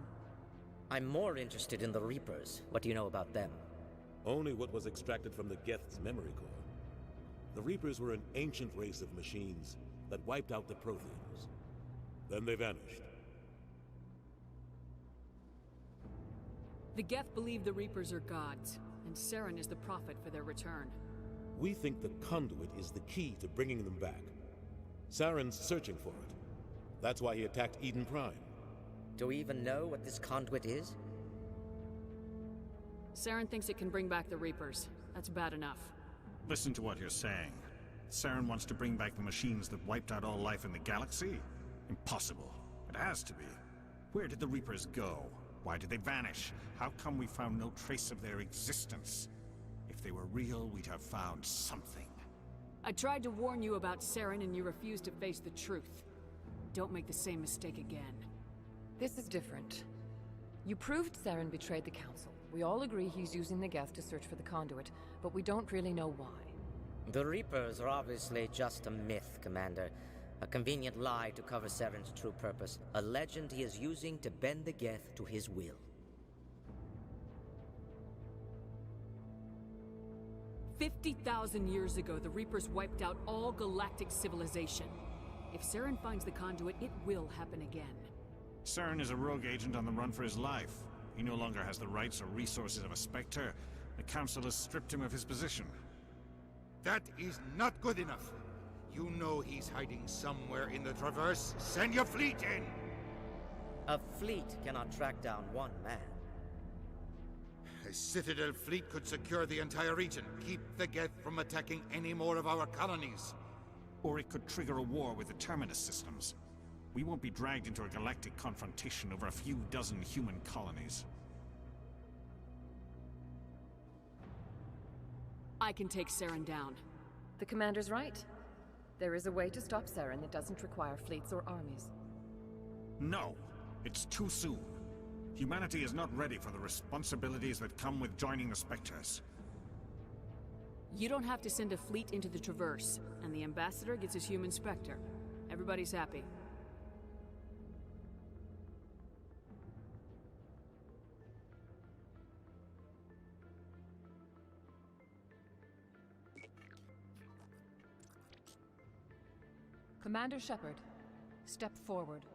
I'm more interested in the Reapers. What do you know about them? Only what was extracted from the Geth's memory core. The Reapers were an ancient race of machines that wiped out the Protheans. Then they vanished. The Geth believe the Reapers are gods, and Saren is the prophet for their return. We think the conduit is the key to bringing them back. Saren's searching for it. That's why he attacked Eden Prime. Do we even know what this conduit is? Saren thinks it can bring back the Reapers. That's bad enough. Listen to what you're saying. Saren wants to bring back the machines that wiped out all life in the galaxy? Impossible. It has to be. Where did the Reapers go? Why did they vanish? How come we found no trace of their existence? If they were real, we'd have found something. I tried to warn you about Saren and you refused to face the truth. Don't make the same mistake again. This is different. You proved Saren betrayed the Council. We all agree he's using the Geth to search for the conduit, but we don't really know why. The Reapers are obviously just a myth, Commander. A convenient lie to cover Saren's true purpose. A legend he is using to bend the Geth to his will. 50,000 years ago, the Reapers wiped out all galactic civilization. If Saren finds the conduit, it will happen again. Saren is a rogue agent on the run for his life. He no longer has the rights or resources of a Spectre. The Council has stripped him of his position. That is not good enough. You know he's hiding somewhere in the Traverse. Send your fleet in! A fleet cannot track down one man. A Citadel fleet could secure the entire region, keep the Geth from attacking any more of our colonies. Or it could trigger a war with the Terminus systems. We won't be dragged into a galactic confrontation over a few dozen human colonies. I can take Saren down. The Commander's right. There is a way to stop Saren that doesn't require fleets or armies. No, it's too soon. Humanity is not ready for the responsibilities that come with joining the Spectres. You don't have to send a fleet into the Traverse, and the Ambassador gets his human Spectre. Everybody's happy. Commander Shepard, step forward.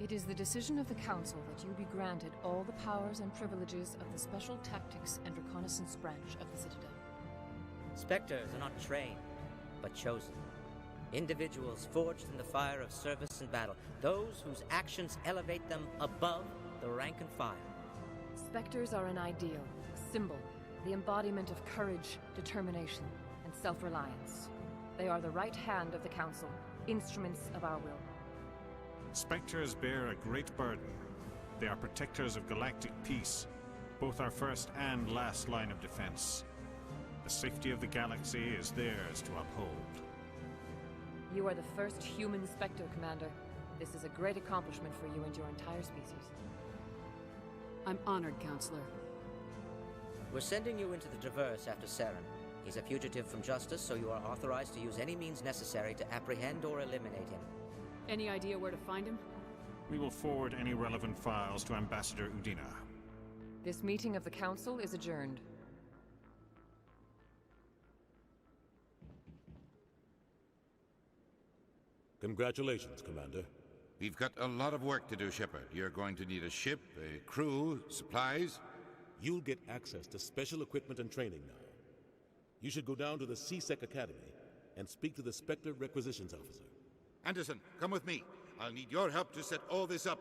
It is the decision of the Council that you be granted all the powers and privileges of the Special Tactics and Reconnaissance branch of the Citadel. Spectres are not trained, but chosen. Individuals forged in the fire of service and battle. Those whose actions elevate them above the rank and file. Spectres are an ideal, a symbol, the embodiment of courage, determination, and self-reliance. They are the right hand of the Council, instruments of our will. Spectres bear a great burden. They are protectors of galactic peace, both our first and last line of defense. The safety of the galaxy is theirs to uphold. You are the first human Spectre, Commander. This is a great accomplishment for you and your entire species. I'm honored, Counselor. We're sending you into the Traverse after Saren. He's a fugitive from justice, so you are authorized to use any means necessary to apprehend or eliminate him. Any idea where to find him? We will forward any relevant files to Ambassador Udina. This meeting of the Council is adjourned. Congratulations, Commander. We've got a lot of work to do, Shepard. You're going to need a ship, a crew, supplies. You'll get access to special equipment and training now. You should go down to the C-Sec Academy and speak to the Spectre Requisitions Officer. Anderson, come with me. I'll need your help to set all this up.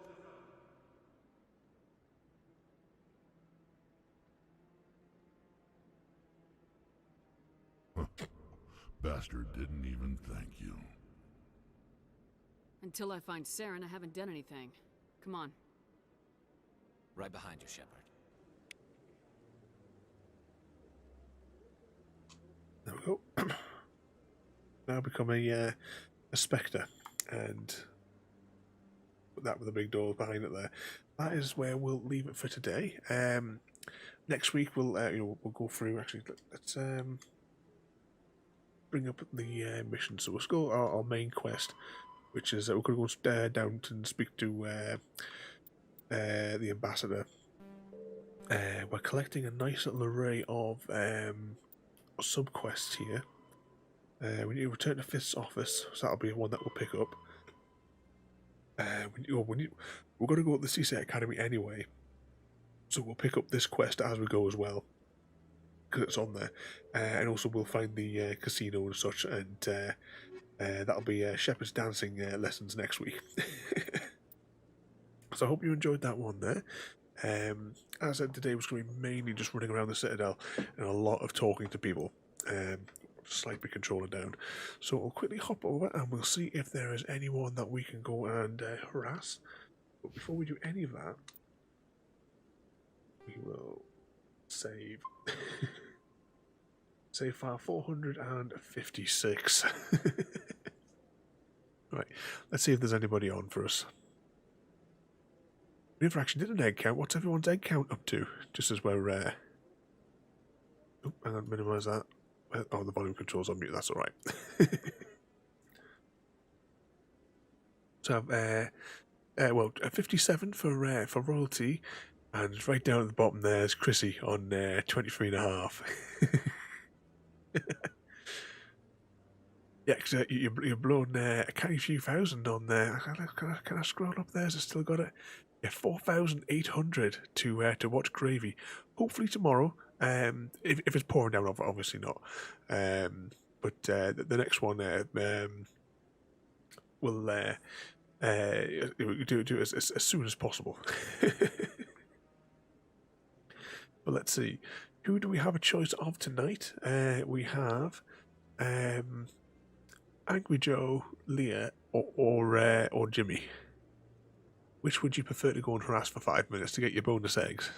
Bastard didn't even thank you. Until I find Saren, I haven't done anything. Come on. Right behind you, Shepard. There we go. Now become a Spectre, and put that with the big door behind it there. That is where we'll leave it for today. Next week we'll we'll go through. Actually, let's bring up the mission. So we'll go our main quest, which is we're going to go down and speak to the ambassador. We're collecting a nice little array of sub-quests here. We need to return to Fifth's office, so that'll be one that we'll pick up. We're going to go to the C-Sec Academy anyway, so we'll pick up this quest as we go as well, because it's on there. And also we'll find the casino and such, and that'll be Shepard's dancing lessons next week. So I hope you enjoyed that one there. As I said, today was going to be mainly just running around the Citadel and a lot of talking to people. Slightly controller down. So we'll quickly hop over and we'll see if there is anyone that we can go and harass. But before we do any of that, we will save. Save file 456. Right, let's see if there's anybody on for us. We never actually did an egg count. What's everyone's egg count up to? Just as we're oh, hang on, minimise that. Oh, the volume control's on mute, that's alright. So well, 57 for royalty, and right down at the bottom there's Chrissy on 23.5. Yeah, because you're blowing a canny few thousand on there. Can I scroll up there? Has it still got it? Yeah, 4,800 to watch Gravy. Hopefully tomorrow. If it's pouring down, obviously not. But the next one we'll do it as soon as possible. But let's see, who do we have a choice of tonight? We have Angry Joe, Leah, or Jimmy. Which would you prefer to go and harass for 5 minutes to get your bonus eggs?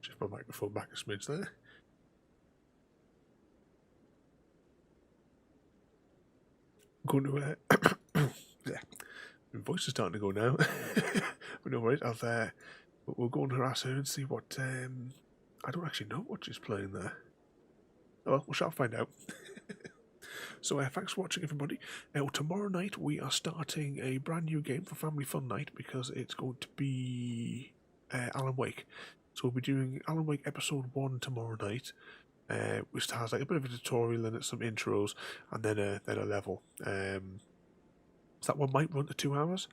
Shift my microphone back a smidge there. I'm going to yeah, my voice is starting to go now. But no worries, we'll go and harass her and see what I don't actually know what she's playing there. Oh, well, we shall find out. So thanks for watching, everybody. Tomorrow night we are starting a brand new game for Family Fun Night, because it's going to be Alan Wake. So we'll be doing Alan Wake Episode 1 tomorrow night, which has like a bit of a tutorial in it, some intros, and then a level. So that one might run to 2 hours.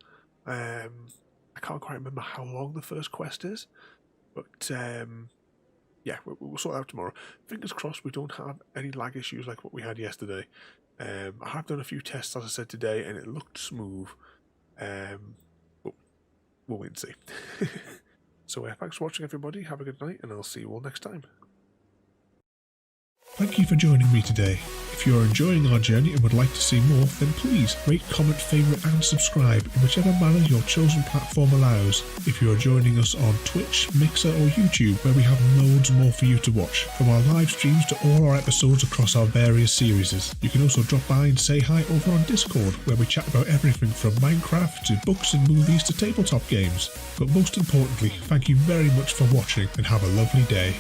I can't quite remember how long the first quest is, but yeah, we'll sort it out tomorrow. Fingers crossed we don't have any lag issues like what we had yesterday. I have done a few tests, as I said, today, and it looked smooth. But we'll wait and see. So thanks for watching, everybody. Have a good night, and I'll see you all next time. Thank you for joining me today. If you are enjoying our journey and would like to see more, then please rate, comment, favourite and subscribe in whichever manner your chosen platform allows. If you are joining us on Twitch, Mixer or YouTube, where we have loads more for you to watch, from our live streams to all our episodes across our various series. You can also drop by and say hi over on Discord, where we chat about everything from Minecraft to books and movies to tabletop games. But most importantly, thank you very much for watching and have a lovely day.